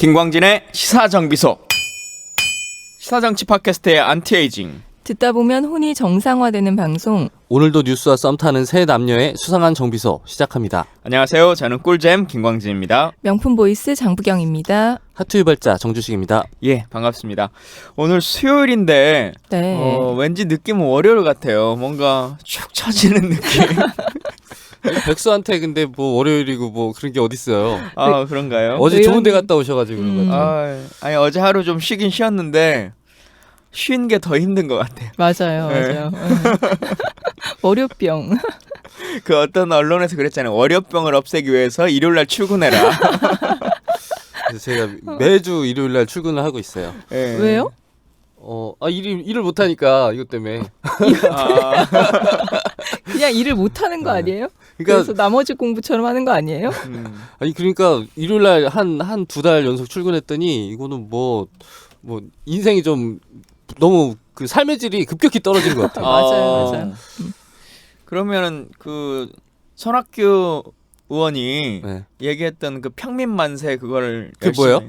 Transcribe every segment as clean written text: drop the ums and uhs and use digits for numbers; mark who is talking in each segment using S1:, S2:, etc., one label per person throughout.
S1: 김광진의 시사정비소. 시사정치 팟캐스트의 안티에이징.
S2: 듣다 보면 혼이 정상화되는 방송.
S3: 오늘도 뉴스와 썸 타는 세 남녀의 수상한 정비소 시작합니다.
S1: 안녕하세요. 저는 꿀잼 김광진입니다.
S2: 명품 보이스 장부경입니다.
S3: 하트 유발자 정주식입니다.
S1: 예, 반갑습니다. 오늘 수요일인데
S2: 네.
S1: 왠지 느낌은 월요일 같아요. 뭔가 축 처지는 느낌.
S3: 백수한테 근데 뭐 월요일이고 뭐 그런 게 어딨어요.
S1: 아, 그런가요?
S3: 어제 좋은 데 갔다 오셔가지고 그런 것 같아요.
S1: 아니 어제 하루 좀 쉬긴 쉬었는데 쉰 게 더 힘든 것 같아요.
S2: 맞아요.
S1: 네.
S2: 맞아요. 월요병.
S1: 그 어떤 언론에서 그랬잖아요. 월요병을 없애기 위해서 일요일날 출근해라.
S3: 그래서 제가 매주 일요일날 출근을 하고 있어요.
S1: 예.
S2: 왜요?
S3: 일을 못하니까 이것 때문에.
S1: 아,
S2: 그냥 일을 못하는 거 아니에요?
S3: 그러니까
S2: 그래서 나머지 공부처럼 하는 거 아니에요?
S3: 그러니까 일요일날 한 두 달 연속 출근했더니 이거는 뭐 인생이 좀 너무 그 삶의 질이 급격히 떨어지는 것 같아요.
S2: 맞아요.
S1: 그러면은 그 손학규 의원이
S3: 네.
S1: 얘기했던 그 평민 만세 그거를
S3: 그게 뭐예요?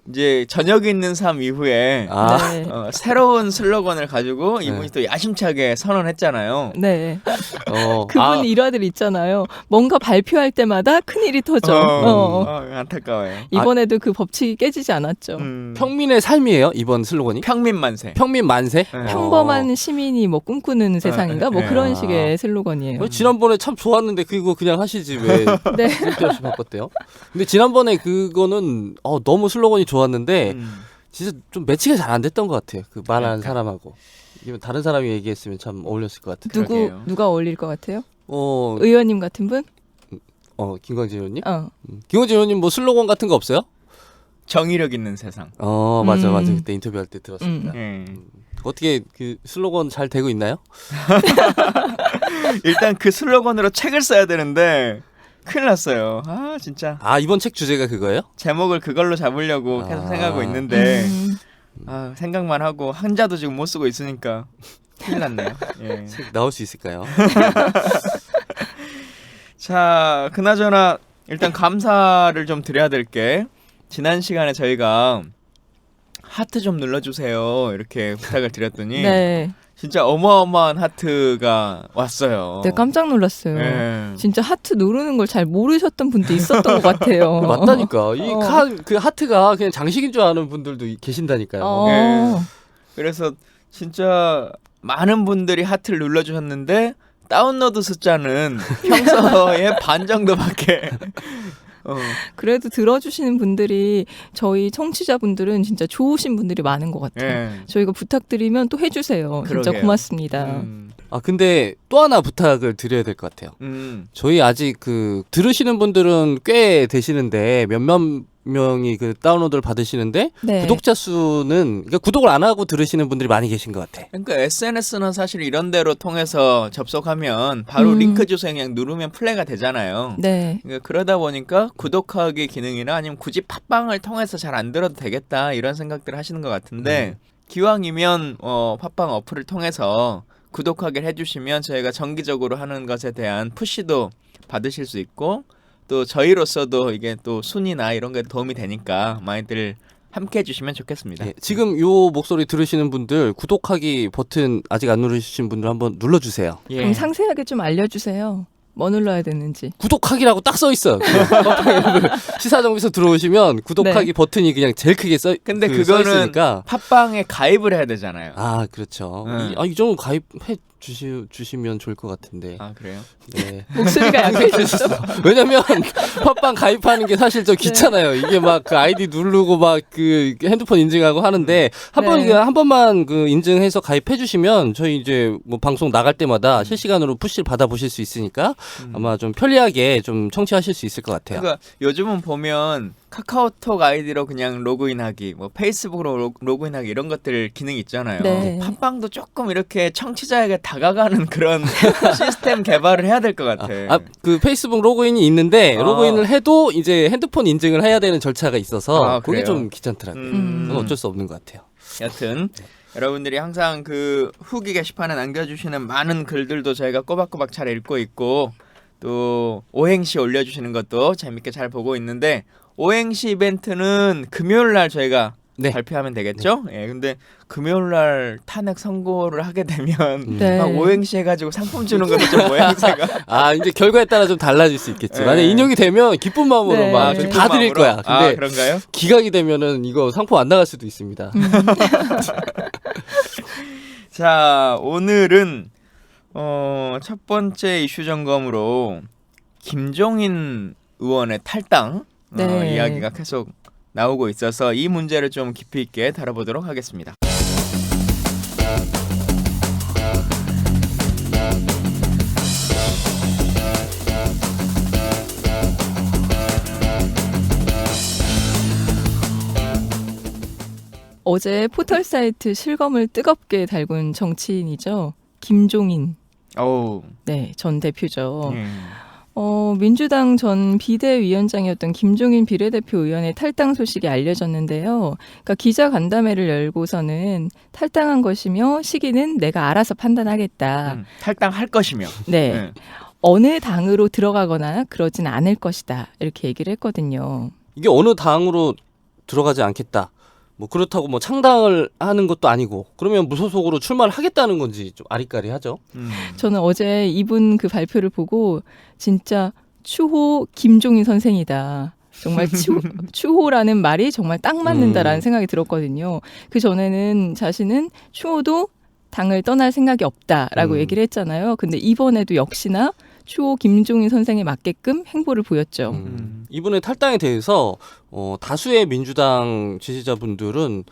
S1: 이제 저녁 있는 삶 이후에
S2: 네.
S1: 새로운 슬로건을 가지고
S3: 네.
S1: 이분이 또 야심차게 선언했잖아요.
S2: 네.
S3: 어,
S2: 그분 일화들 있잖아요. 뭔가 발표할 때마다 큰일이 터져.
S1: 안타까워요.
S2: 이번에도 그 법칙이 깨지지 않았죠.
S3: 평민의 삶이에요 이번 슬로건이?
S1: 평민 만세.
S3: 평민 만세?
S1: 네.
S2: 평범한 시민이 뭐 꿈꾸는 세상인가? 뭐
S1: 네.
S2: 그런 식의 슬로건이에요.
S3: 지난번에 참 좋았는데 그거 그냥 하시지 왜
S2: 네.
S3: 쓸데없이 바꿨대요? 근데 지난번에 그거는 너무 슬로건이 좋았는데 진짜 좀 매치가 잘 안 됐던 것 같아요. 그 말하는
S1: 그러니까.
S3: 사람하고. 이건 다른 사람이 얘기했으면 참 어울렸을 것 같은데.
S1: 그러게요.
S2: 누가 어울릴 것 같아요?
S3: 어,
S2: 의원님 같은 분?
S3: 김광진 의원님?
S2: 어.
S3: 김광진 의원님 뭐 슬로건 같은 거 없어요?
S1: 정의력 있는 세상.
S3: 맞아. 그때 인터뷰할 때 들었습니다. 어떻게 그 슬로건 잘 되고 있나요?
S1: 일단 그 슬로건으로 책을 써야 되는데 큰일 났어요. 아 진짜
S3: 이번 책 주제가 그거예요?
S1: 제목을 그걸로 잡으려고 계속 생각하고 있는데
S2: 음.
S1: 생각만 하고 한자도 지금 못 쓰고 있으니까 큰일 났네요. 예.
S3: 책 나올 수 있을까요?
S1: 자, 그나저나 일단 감사를 좀 드려야 될 게 지난 시간에 저희가 하트 좀 눌러주세요 이렇게 부탁을 드렸더니
S2: 네.
S1: 진짜 어마어마한 하트가 왔어요.
S2: 네, 깜짝 놀랐어요.
S1: 예.
S2: 진짜 하트 누르는 걸 잘 모르셨던 분도 있었던 것 같아요.
S3: 맞다니까. 그 하트가 그냥 장식인 줄 아는 분들도 계신다니까요.
S1: 예. 그래서 진짜 많은 분들이 하트를 눌러주셨는데 다운로드 숫자는 평소의 반 정도밖에.
S2: 그래도 들어주시는 분들이 저희 청취자분들은 진짜 좋으신 분들이 많은 것 같아요.
S1: 예.
S2: 저희가 부탁드리면 또 해주세요. 진짜
S1: 그러게요.
S2: 고맙습니다.
S3: 근데 또 하나 부탁을 드려야 될 것 같아요. 저희 아직 그 들으시는 분들은 꽤 되시는데 몇몇 명이 그 다운로드를 받으시는데
S2: 네.
S3: 구독자 수는 그러니까 구독을 안 하고 들으시는 분들이 많이 계신 것 같아.
S1: 그러니까 SNS는 사실 이런 데로 통해서 접속하면 바로 링크 주소 그냥 누르면 플레이가 되잖아요.
S2: 네.
S1: 그러니까 그러다 보니까 구독하기 기능이나 아니면 굳이 팟빵을 통해서 잘 안 들어도 되겠다 이런 생각들을 하시는 것 같은데 기왕이면 팟빵 어플을 통해서 구독하기를 해주시면 저희가 정기적으로 하는 것에 대한 푸시도 받으실 수 있고 또 저희로서도 이게 또 순위나 이런 게 도움이 되니까 많이들 함께 해주시면 좋겠습니다.
S3: 예, 지금 요 목소리 들으시는 분들 구독하기 버튼 아직 안 누르신 분들 한번 눌러주세요.
S1: 예.
S2: 그럼 상세하게 좀 알려주세요. 뭐 눌러야 되는지.
S3: 구독하기라고 딱 써 있어요. 시사정비소 들어오시면 구독하기
S2: 네.
S3: 버튼이 그냥 제일 크게
S1: 근데
S3: 써
S1: 그거는
S3: 있으니까.
S1: 팟빵에 가입을 해야 되잖아요.
S3: 그렇죠.
S1: 네.
S3: 이 정도 가입해 주시면 좋을 것 같은데.
S1: 아 그래요?
S3: 네.
S2: 목소리가 약해졌어.
S3: 왜냐면 팟빵 가입하는 게 사실 좀 귀찮아요. 이게 막 그 아이디 누르고 막 그 핸드폰 인증하고 하는데 한 번만 그 인증해서 가입해 주시면 저희 이제 뭐 방송 나갈 때마다 실시간으로 푸시를 받아 보실 수 있으니까 아마 좀 편리하게 좀 청취하실 수 있을 것 같아요.
S1: 그러니까 요즘은 보면 카카오톡 아이디로 그냥 로그인하기, 뭐 페이스북으로 로그인하기 이런 것들 기능이 있잖아요.
S2: 네.
S1: 팟빵도 조금 이렇게 청취자에게 다가가는 그런 시스템 개발을 해야 될 것 같아.
S3: 그 페이스북 로그인이 있는데 로그인을 해도 이제 핸드폰 인증을 해야 되는 절차가 있어서 그게
S1: 그래요?
S3: 좀 귀찮더라고요. 그건 어쩔 수 없는 것 같아요.
S1: 여튼 여러분들이 항상 그 후기 게시판에 남겨주시는 많은 글들도 저희가 꼬박꼬박 잘 읽고 있고 또 오행시 올려주시는 것도 재밌게 잘 보고 있는데 오행시 이벤트는 금요일 날 저희가
S3: 네.
S1: 발표하면 되겠죠? 예, 근데 금요일 날 탄핵 선고를 하게 되면
S2: 네.
S1: 막 오행시 해가지고 상품 주는 거는 좀 모양새가
S3: 아 이제 결과에 따라 좀 달라질 수 있겠지.
S1: 네.
S3: 만약 인용이 되면 기쁜 마음으로
S2: 네.
S3: 막
S2: 기쁜
S3: 다 드릴 거야. 근데
S1: 아, 그런가요?
S3: 기각이 되면은 이거 상품 안 나갈 수도 있습니다.
S1: 자, 오늘은 첫 번째 이슈 점검으로 김종인 의원의 탈당
S2: 네.
S1: 이야기가 계속 나오고 있어서 이 문제를 좀 깊이 있게 다뤄보도록 하겠습니다.
S2: 어제 포털 사이트 실검을 뜨겁게 달군 정치인이죠. 김종인.
S1: 어우,
S2: 네, 전 대표죠.
S1: 예.
S2: 민주당 전 비대위원장이었던 김종인 비례대표 의원의 탈당 소식이 알려졌는데요. 그러니까 기자 간담회를 열고서는 탈당한 것이며 시기는 내가 알아서 판단하겠다.
S1: 탈당할 것이며.
S2: 네.
S1: 예.
S2: 어느 당으로 들어가거나 그러진 않을 것이다. 이렇게 얘기를 했거든요.
S3: 이게 어느 당으로 들어가지 않겠다. 뭐 그렇다고 뭐 창당을 하는 것도 아니고 그러면 무소속으로 출마를 하겠다는 건지 좀 아리까리하죠.
S2: 저는 어제 이분 그 발표를 보고 진짜 추호 김종인 선생이다. 정말 추호라는 말이 정말 딱 맞는다라는 생각이 들었거든요. 그 전에는 자신은 추호도 당을 떠날 생각이 없다라고 얘기를 했잖아요. 근데 이번에도 역시나 추호 김종인 선생에 맞게끔 행보를 보였죠.
S3: 이분의 탈당에 대해서 다수의 민주당 지지자분들은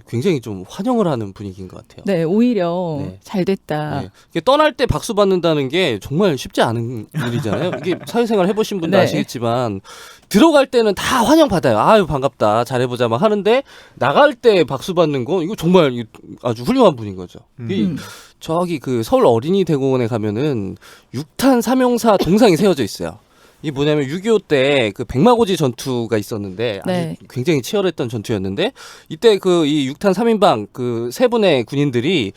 S3: 굉장히 좀 환영을 하는 분위기인 것 같아요.
S2: 네, 오히려
S3: 네.
S2: 잘 됐다.
S3: 네. 이게 떠날 때 박수 받는다는 게 정말 쉽지 않은 일이잖아요. 이게 사회생활 해보신 분도
S2: 네.
S3: 아시겠지만 들어갈 때는 다 환영받아요. 아유 반갑다 잘해보자 막 하는데 나갈 때 박수 받는 거 이거 정말 아주 훌륭한 분인 거죠. 저기 그 서울 어린이대공원에 가면은 6탄 삼형사 동상이 세워져 있어요. 이게 뭐냐면 6.25 때 그 백마고지 전투가 있었는데 아주
S2: 네.
S3: 굉장히 치열했던 전투였는데 이때 그 이 6탄 3인방 그 세 분의 군인들이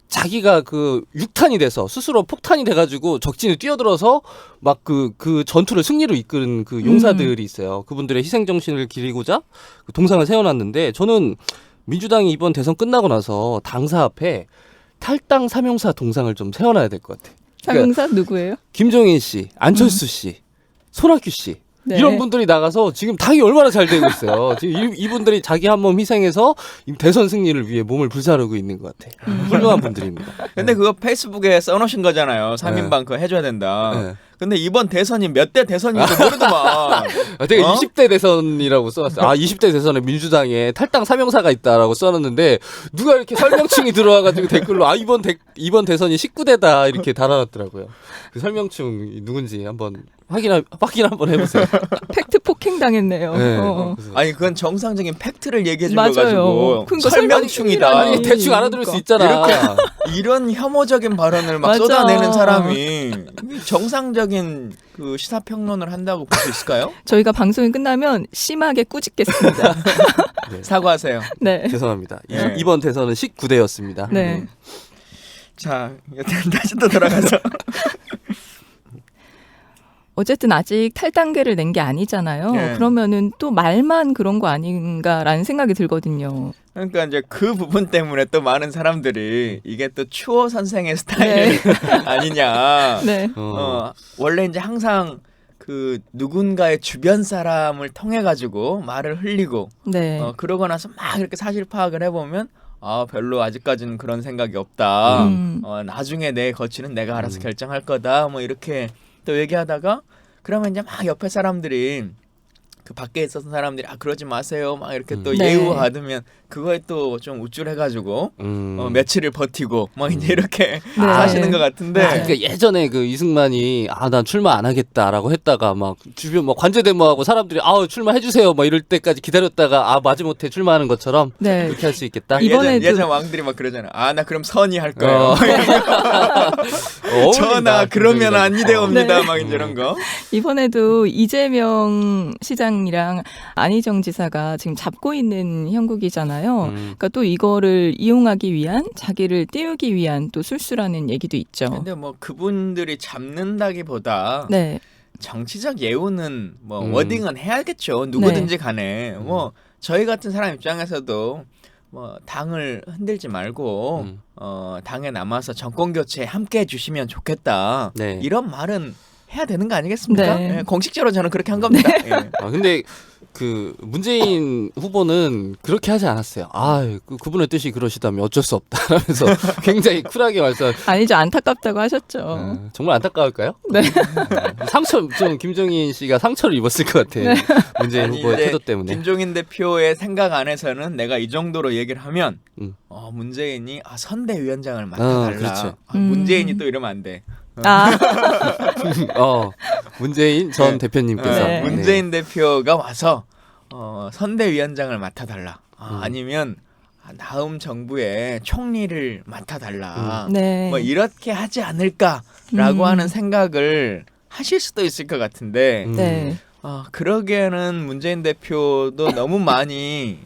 S3: 자기가 그 6탄이 돼서 스스로 폭탄이 돼가지고 적진에 뛰어들어서 막 그 전투를 승리로 이끄는 그 용사들이 있어요. 그분들의 희생 정신을 기리고자 그 동상을 세워놨는데 저는 민주당이 이번 대선 끝나고 나서 당사 앞에 탈당 삼형사 동상을 좀 세워놔야 될 것 같아.
S2: 삼형사 누구예요?
S3: 김종인 씨, 안철수 씨, 손학규 씨
S2: 네.
S3: 이런 분들이 나가서 지금 당이 얼마나 잘 되고 있어요. 지금 이분들이 자기 한 몸 희생해서 이 대선 승리를 위해 몸을 불사르고 있는 것 같아. 훌륭한 분들입니다.
S1: 근데 그거 페이스북에 써놓으신 거잖아요. 3인방 그거 해줘야 된다.
S3: 네.
S1: 근데 이번 대선이 몇 대 대선인지 모르더만.
S3: 되게
S1: 어?
S3: 20대 대선이라고 써놨어요. 20대 대선에 민주당에 탈당 삼형사가 있다라고 써놨는데 누가 이렇게 설명충이 들어와가지고 댓글로 이번 대선이 19대다 이렇게 달아놨더라고요. 그 설명충 누군지 한번 확인 한번 해보세요.
S2: 팩트 폭행 당했네요.
S3: 네.
S2: 그래서
S1: 아니 그건 정상적인 팩트를 얘기해 준
S2: 맞아요.
S1: 거가지고
S2: 그러니까
S1: 설명충이다.
S2: 설명충이라니.
S3: 대충 알아들을 수 있잖아.
S1: 이런 혐오적인 발언을 막
S2: 맞아.
S1: 쏟아내는 사람이 정상적인 그 시사 평론을 한다고 볼 수 있을까요?
S2: 저희가 방송이 끝나면 심하게 꾸짖겠습니다.
S1: 사과하세요.
S2: 네.
S3: 죄송합니다.
S1: 네.
S3: 이번 대선은 19대였습니다.
S2: 네.
S1: 자, 여튼 다시 또 돌아가서
S2: 어쨌든 아직 탈단계를 낸 게 아니잖아요.
S1: 네.
S2: 그러면은 또 말만 그런 거 아닌가라는 생각이 들거든요.
S1: 그러니까 이제 그 부분 때문에 또 많은 사람들이 이게 또 추호 선생의 스타일 아니냐.
S2: 네.
S1: 원래 이제 항상 그 누군가의 주변 사람을 통해 가지고 말을 흘리고
S2: 네.
S1: 그러고 나서 막 이렇게 사실 파악을 해보면 별로 아직까지는 그런 생각이 없다. 나중에 내 거취는 내가 알아서 결정할 거다. 뭐 이렇게 또 얘기하다가 그러면 이제 막 옆에 사람들이 그 밖에 있었던 사람들이 그러지 마세요. 막 이렇게 또
S2: 네.
S1: 예우받으면 그거에 또 좀 우쭐해가지고 며칠을 버티고 막 이제 이렇게
S2: 네.
S1: 사시는 것 같은데.
S3: 그러니까 예전에 그 이승만이 난 출마 안 하겠다라고 했다가 막 주변 막 관제 데모하고 사람들이 출마해 주세요 막 이럴 때까지 기다렸다가 마지못해 출마하는 것처럼
S2: 네.
S3: 그렇게 할 수 있겠다.
S2: 이번에도-
S1: 예전 왕들이 막 그러잖아. 나 그럼 선이 할 거예요.
S3: 어울린다,
S1: 전하 그러면
S3: 김종인하고.
S1: 아니되옵니다.
S2: 네.
S1: 막 이제 이런 거.
S2: 이번에도 이재명 시장이랑 안희정 지사가 지금 잡고 있는 형국이잖아요. 그러니까 또 이거를 이용하기 위한 자기를 띄우기 위한 또 술수라는 얘기도 있죠.
S1: 근데 뭐 그분들이 잡는다기보다
S2: 네.
S1: 정치적 예우는 뭐 워딩은 해야겠죠. 누구든지 간에 뭐 저희 같은 사람 입장에서도 뭐 당을 흔들지 말고 당에 남아서 정권 교체에 함께 해주시면 좋겠다.
S3: 네.
S1: 이런 말은 해야 되는 거 아니겠습니까?
S2: 네.
S1: 예, 공식적으로 저는 그렇게 한 겁니다. 예.
S3: 근데 그 문재인 후보는 그렇게 하지 않았어요. 그분의 뜻이 그러시다면 어쩔 수 없다라면서 굉장히 쿨하게 말씀.
S2: 아니죠. 안타깝다고 하셨죠.
S3: 정말 안타까울까요?
S2: 네.
S3: 상처 좀 김종인 씨가 상처를 입었을 것 같아. 요 문재인
S1: 아니,
S3: 후보의
S1: 이제
S3: 태도 때문에.
S1: 김종인 대표의 생각 안에서는 내가 이 정도로 얘기를 하면 문재인이 선대위원장을 맡아달라.
S3: 그렇죠.
S1: 문재인이 또 이러면 안 돼.
S3: 문재인 전
S1: 네.
S3: 대표님께서
S2: 네.
S1: 문재인 대표가 와서 선대위원장을 맡아달라. 아니면 다음 정부의 총리를 맡아달라.
S2: 네.
S1: 뭐 이렇게 하지 않을까라고 하는 생각을 하실 수도 있을 것 같은데
S2: 네.
S1: 그러기에는 문재인 대표도 너무 많이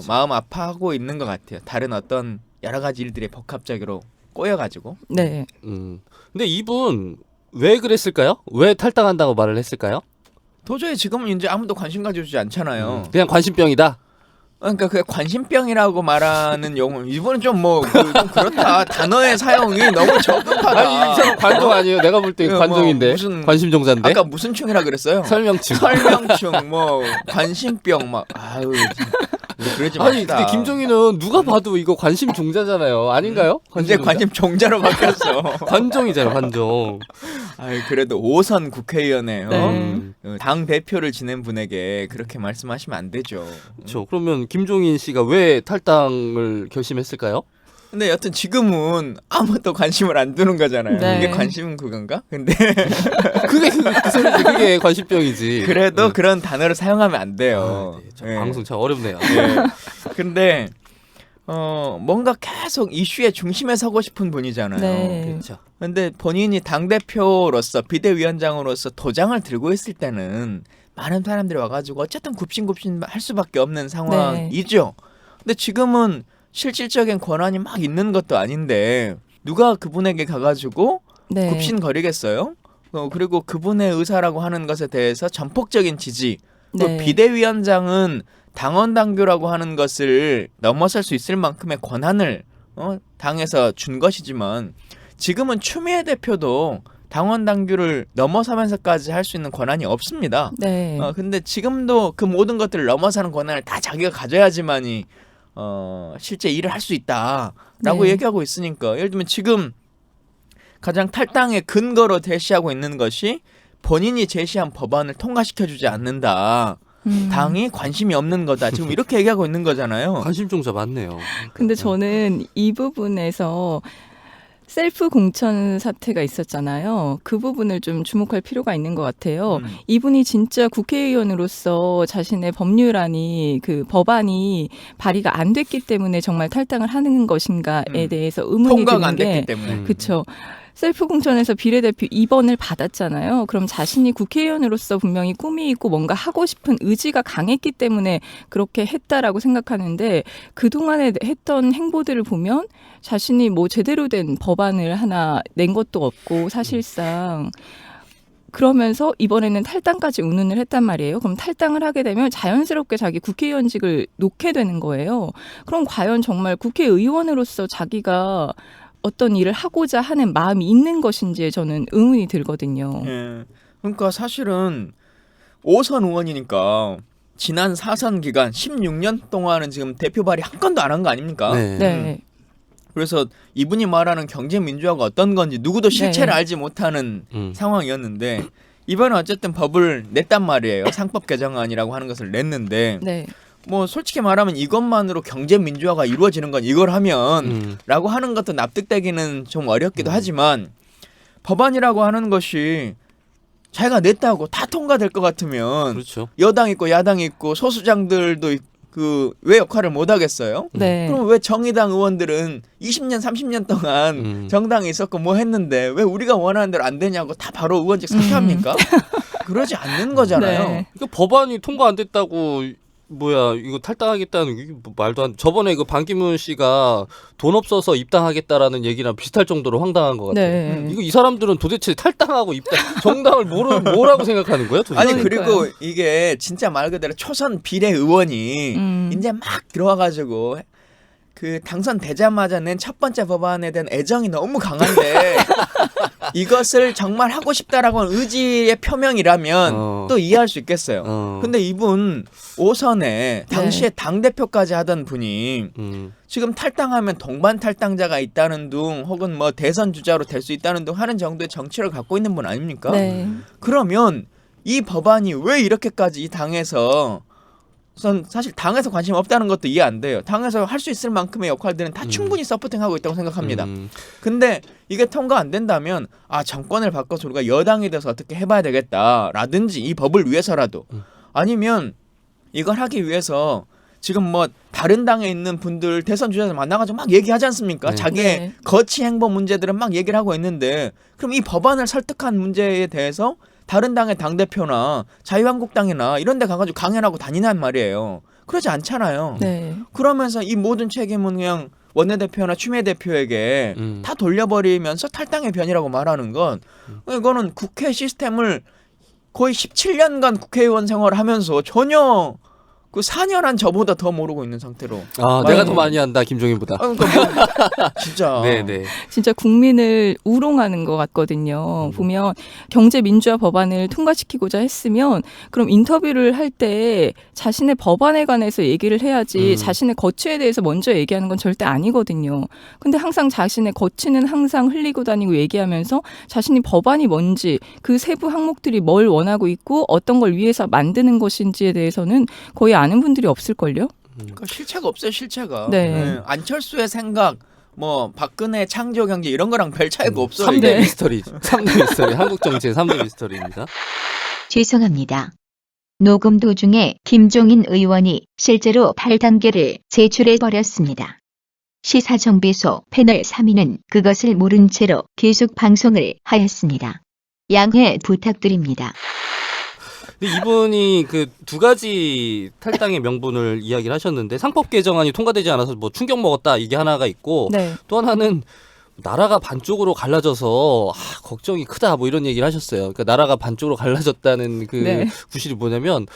S1: 마음 아파하고 있는 것 같아요. 다른 어떤 여러 가지 일들이 복합적으로 꼬여가지고.
S2: 네.
S3: 근데 이분 왜 그랬을까요? 왜 탈당한다고 말을 했을까요?
S1: 도저히 지금은 이제 아무도 관심 가져주지 않잖아요.
S3: 그냥 관심병이다.
S1: 그러니까 그 관심병이라고 말하는 용어 이번엔 좀 좀 그렇다. 단어의 사용이 너무 저급하다.
S3: 아니 이 사람 관종 아니에요. 내가 볼 때
S1: 뭐
S3: 관종인데
S1: 무슨-
S3: 관심종자인데.
S1: 아까 무슨 충이라 그랬어요?
S3: 설명충.
S1: 설명충 뭐 관심병 막 아유 우리 그러지 맙시다.
S3: 아니 근데 김종인은 누가 봐도 이거 관심종자잖아요. 아닌가요?
S1: 이제
S3: 관심종자?
S1: 관심 종자로 바뀌었어.
S3: 관종이잖아요. 관종.
S1: 아이 그래도 5선 국회의원에
S2: 네.
S1: 당 대표를 지낸 분에게 그렇게 말씀하시면 안 되죠.
S3: 그렇죠. 그러면 김종인 씨가 왜 탈당을 결심했을까요?
S1: 근데 여튼 지금은 아무도 관심을 안 두는 거잖아요.
S2: 네.
S1: 이게 관심은 그건가? 근데
S3: 그게 그 소리지. 그게 관심병이지.
S1: 그래도 그런 단어를 사용하면 안 돼요. 예.
S3: 방송 참 어렵네요.
S1: 예. 근데 뭔가 계속 이슈의 중심에 서고 싶은 분이잖아요.
S2: 네.
S3: 그렇죠.
S1: 근데 본인이 당대표로서 비대위원장으로서 도장을 들고 있을 때는 많은 사람들이 와가지고 어쨌든 굽신굽신 할 수밖에 없는 상황이죠. 근데 지금은 실질적인 권한이 막 있는 것도 아닌데 누가 그분에게 가가지고
S2: 네.
S1: 굽신거리겠어요? 그리고 그분의 의사라고 하는 것에 대해서 전폭적인 지지.
S2: 네.
S1: 비대위원장은 당원 당규라고 하는 것을 넘어설 수 있을 만큼의 권한을 당에서 준 것이지만 지금은 추미애 대표도 당원 당규를 넘어서면서까지 할 수 있는 권한이 없습니다.
S2: 네.
S1: 근데 지금도 그 모든 것들을 넘어서는 권한을 다 자기가 가져야지만이 실제 일을 할 수 있다라고
S2: 네.
S1: 얘기하고 있으니까 예를 들면 지금 가장 탈당의 근거로 제시하고 있는 것이 본인이 제시한 법안을 통과시켜주지 않는다. 당이 관심이 없는 거다. 지금 이렇게 얘기하고 있는 거잖아요.
S3: 관심종자 맞네요.
S2: 근데 저는 이 부분에서 셀프 공천 사태가 있었잖아요. 그 부분을 좀 주목할 필요가 있는 것 같아요. 이분이 진짜 국회의원으로서 자신의 법률안이 그 법안이 발의가 안 됐기 때문에 정말 탈당을 하는 것인가에 대해서 의문이
S1: 통과가
S2: 드는
S1: 안
S2: 게
S1: 됐기 때문에.
S2: 그렇죠. 셀프 공천에서 비례대표 2번을 받았잖아요. 그럼 자신이 국회의원으로서 분명히 꿈이 있고 뭔가 하고 싶은 의지가 강했기 때문에 그렇게 했다라고 생각하는데 그동안에 했던 행보들을 보면 자신이 뭐 제대로 된 법안을 하나 낸 것도 없고 사실상 그러면서 이번에는 탈당까지 운운을 했단 말이에요. 그럼 탈당을 하게 되면 자연스럽게 자기 국회의원직을 놓게 되는 거예요. 그럼 과연 정말 국회의원으로서 자기가 어떤 일을 하고자 하는 마음이 있는 것인지에 저는 의문이 들거든요.
S1: 예. 그러니까 사실은 5선 의원이니까 지난 4선 기간 16년 동안은 지금 대표 발의 한 건도 안 한 거 아닙니까?
S3: 네.
S2: 네.
S1: 그래서 이분이 말하는 경제민주화가 어떤 건지 누구도 실체를
S2: 네.
S1: 알지 못하는 상황이었는데 이번에 어쨌든 법을 냈단 말이에요. 상법 개정안이라고 하는 것을 냈는데
S2: 네.
S1: 뭐 솔직히 말하면 이것만으로 경제민주화가 이루어지는 건 이걸 하면 라고 하는 것도 납득되기는 좀 어렵기도 하지만 법안이라고 하는 것이 자기가 냈다고 다 통과될 것 같으면
S3: 그렇죠.
S1: 여당 있고 야당 있고 소수장들도 그 왜 역할을 못 하겠어요?
S2: 네.
S1: 그럼 왜 정의당 의원들은 20년 30년 동안 정당에 있었고 뭐 했는데 왜 우리가 원하는 대로 안 되냐고 다 바로 의원직 사퇴합니까? 그러지 않는 거잖아요.
S2: 네.
S3: 그러니까 법안이 통과 안 됐다고 뭐야 이거 탈당하겠다는 게 뭐 말도 안. 저번에 그 반기문 씨가 돈 없어서 입당하겠다라는 얘기랑 비슷할 정도로 황당한 것 같아요.
S2: 네.
S3: 이거 이 사람들은 도대체 탈당하고 입당 정당을 뭐라고 생각하는 거야? 도대체?
S1: 아니
S2: 그러니까요.
S1: 그리고 이게 진짜 말 그대로 초선 비례 의원이 이제 막 들어와가지고 그 당선되자마자 낸 첫 번째 법안에 대한 애정이 너무 강한데 이것을 정말 하고 싶다라고 하는 의지의 표명이라면 또 이해할 수 있겠어요. 근데 이분 5선에 당시에 당대표까지 하던 분이 지금 탈당하면 동반 탈당자가 있다는 둥 혹은 뭐 대선 주자로 될 수 있다는 둥 하는 정도의 정치를 갖고 있는 분 아닙니까?
S2: 네.
S1: 그러면 이 법안이 왜 이렇게까지 이 당에서 우선 사실 당에서 관심 없다는 것도 이해 안 돼요. 당에서 할 수 있을 만큼의 역할들은 다 충분히 서포팅하고 있다고 생각합니다. 근데 이게 통과 안 된다면 아 정권을 바꿔서 우리가 여당이 돼서 어떻게 해봐야 되겠다라든지 이 법을 위해서라도 아니면 이걸 하기 위해서 지금 뭐 다른 당에 있는 분들 대선 주자들 만나가지고 막 얘기하지 않습니까?
S3: 네.
S1: 자기의
S2: 네.
S1: 거치 행보 문제들은 막 얘기를 하고 있는데 그럼 이 법안을 설득한 문제에 대해서 다른 당의 당대표나 자유한국당이나 이런 데 가가지고 강연하고 다니란 말이에요. 그러지 않잖아요.
S2: 네.
S1: 그러면서 이 모든 책임은 그냥 원내대표나 추미애 대표에게 다 돌려버리면서 탈당의 변이라고 말하는 건 이거는 국회 시스템을 거의 17년간 국회의원 생활을 하면서 전혀 그 4년 한 저보다 더 모르고 있는 상태로.
S3: 아 내가 더 많이 한다 김종인보다.
S1: 그러니까 뭐 진짜.
S3: 네네.
S2: 진짜 국민을 우롱하는 것 같거든요. 보면 경제민주화 법안을 통과시키고자 했으면 그럼 인터뷰를 할 때 자신의 법안에 관해서 얘기를 해야지 자신의 거취에 대해서 먼저 얘기하는 건 절대 아니거든요. 근데 항상 자신의 거취는 항상 흘리고 다니고 얘기하면서 자신이 법안이 뭔지 그 세부 항목들이 뭘 원하고 있고 어떤 걸 위해서 만드는 것인지에 대해서는 거의 아는 분들이 없을걸요?
S1: 그러니까 실체가 없어요, 실체가.
S2: 네.
S1: 안철수의 생각, 뭐 박근혜 창조 경제 이런 거랑 별 차이가 없어요.
S3: 3대
S1: 이게.
S3: 미스터리. 3대 미스터리. 한국 정치의 3대 미스터리입니다.
S4: 죄송합니다. 녹음 도중에 김종인 의원이 실제로 8단계를 제출해버렸습니다. 시사정비소 패널 3위는 그것을 모른 채로 계속 방송을 하였습니다. 양해 부탁드립니다.
S3: 근데 이분이 그 두 가지 탈당의 명분을 이야기를 하셨는데 상법 개정안이 통과되지 않아서 뭐 충격 먹었다 이게 하나가 있고
S2: 네.
S3: 또 하나는 나라가 반쪽으로 갈라져서 걱정이 크다 뭐 이런 얘기를 하셨어요. 그러니까 나라가 반쪽으로 갈라졌다는 그
S2: 네.
S3: 구실이 뭐냐면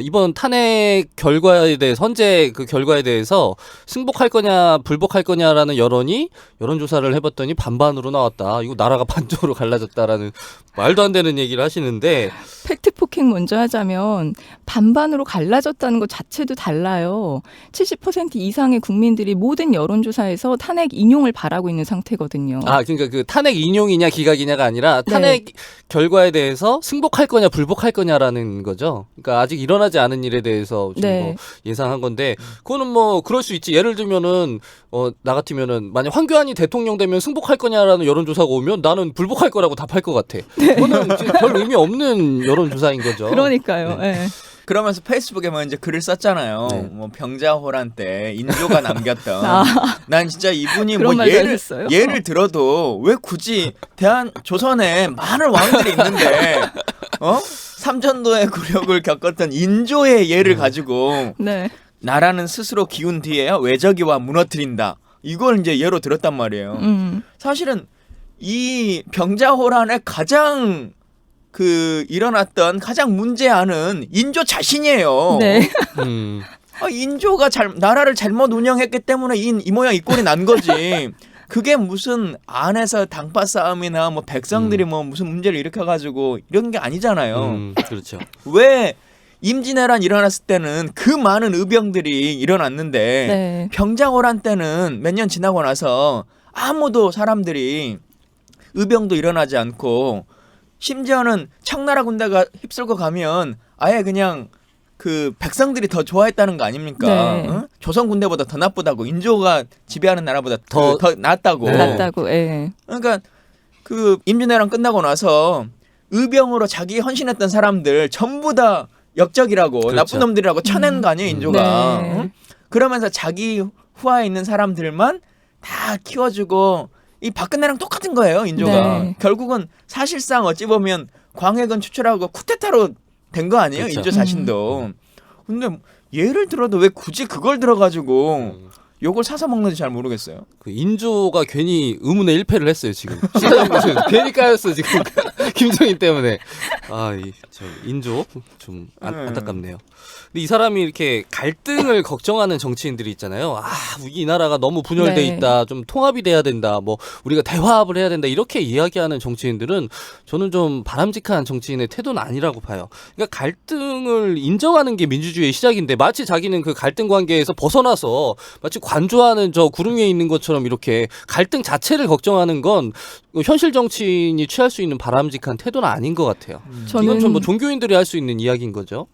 S3: 이번 탄핵 결과에 대해 헌재 그 결과에 대해서 승복할 거냐 불복할 거냐라는 여론이 여론조사를 해봤더니 반반으로 나왔다. 이거 나라가 반쪽으로 갈라졌다라는 말도 안 되는 얘기를 하시는데
S2: 팩트 폭행 먼저 하자면 반반으로 갈라졌다는 것 자체도 달라요. 70% 이상의 국민들이 모든 여론조사에서 탄핵 인용을 바라고 있는 상태거든요.
S3: 아 그러니까 그 탄핵 인용이냐 기각이냐가 아니라 탄핵 결과에 대해서 승복할 거냐 불복할 거냐라는 거죠. 그러니까 아직 일어나지 않은 일에 대해서 지금
S2: 네.
S3: 뭐 예상한 건데 그거는 뭐 그럴 수 있지. 예를 들면은 나 같으면은 만약 황교안이 대통령 되면 승복할 거냐라는 여론조사가 오면 나는 불복할 거라고 답할 것 같아. 그거는 지금 별 의미 없는 여론조사인 거죠.
S2: 그러니까요. 네.
S1: 그러면서 페이스북에 뭐 이제 글을 썼잖아요.
S3: 네.
S1: 뭐 병자호란 때 인조가 남겼던.
S2: 아.
S1: 난 진짜 이분이
S2: 그런
S1: 뭐
S2: 말도 하셨어요?
S1: 예를 들어도 왜 굳이 대한 조선에 많은 왕들이 있는데 삼전도의 굴욕을 겪었던 인조의 예를 가지고
S2: 네.
S1: 나라는 스스로 기운 뒤에야 외적이와 무너뜨린다. 이걸 이제 예로 들었단 말이에요. 사실은 이 병자호란의 가장 일어났던 가장 문제아는 인조 자신이에요.
S2: 네.
S1: 인조가 나라를 잘못 운영했기 때문에 이 모양 이 꼴이 난 거지. 그게 무슨 안에서 당파 싸움이나 뭐 백성들이 뭐 무슨 문제를 일으켜가지고 이런 게 아니잖아요.
S3: 그렇죠.
S1: 왜 임진왜란 일어났을 때는 그 많은 의병들이 일어났는데
S2: 네.
S1: 병자호란 때는 몇 년 지나고 나서 아무도 사람들이 의병도 일어나지 않고 심지어는 청나라 군대가 휩쓸고 가면 아예 그냥 그 백성들이 더 좋아했다는 거 아닙니까?
S2: 네.
S1: 어? 조선 군대보다 더 나쁘다고 인조가 지배하는 나라보다 더 낫다고.
S3: 네.
S2: 낫다고. 예.
S1: 그러니까 그 임진왜란 끝나고 나서 의병으로 자기 헌신했던 사람들 전부 다 역적이라고
S3: 그렇죠.
S1: 나쁜 놈들이라고 쳐낸 거 아니에요 인조가.
S2: 네.
S1: 응? 그러면서 자기 후하에 있는 사람들만 다 키워주고 이 박근혜랑 똑같은 거예요 인조가.
S2: 네.
S1: 결국은 사실상 어찌 보면 광해군 추출하고 쿠데타로 된 거 아니에요
S3: 그렇죠.
S1: 인조 자신도. 근데 예를 들어도 왜 굳이 그걸 들어가지고 욕을 사서 먹는지 잘 모르겠어요.
S3: 그 인조가 괜히 의문의 1패를 했어요 지금. 시사정비소에서 괜히 까였어 지금 김종인 때문에. 저 인조 좀 안타깝네요. 근데 이 사람이 이렇게 갈등을 걱정하는 정치인들이 있잖아요. 이 나라가 너무 분열돼
S2: 네.
S3: 있다. 좀 통합이 돼야 된다. 뭐 우리가 대화합을 해야 된다. 이렇게 이야기하는 정치인들은 저는 좀 바람직한 정치인의 태도는 아니라고 봐요. 그러니까 갈등을 인정하는 게 민주주의의 시작인데 마치 자기는 그 갈등 관계에서 벗어나서 마치 관조하는 저 구름 위에 있는 것처럼 이렇게 갈등 자체를 걱정하는 건 현실 정치인이 취할 수 있는 바람직한 태도는 아닌 것 같아요. 이건 좀 뭐 종교인들이 할 수 있는 이야기인 거죠.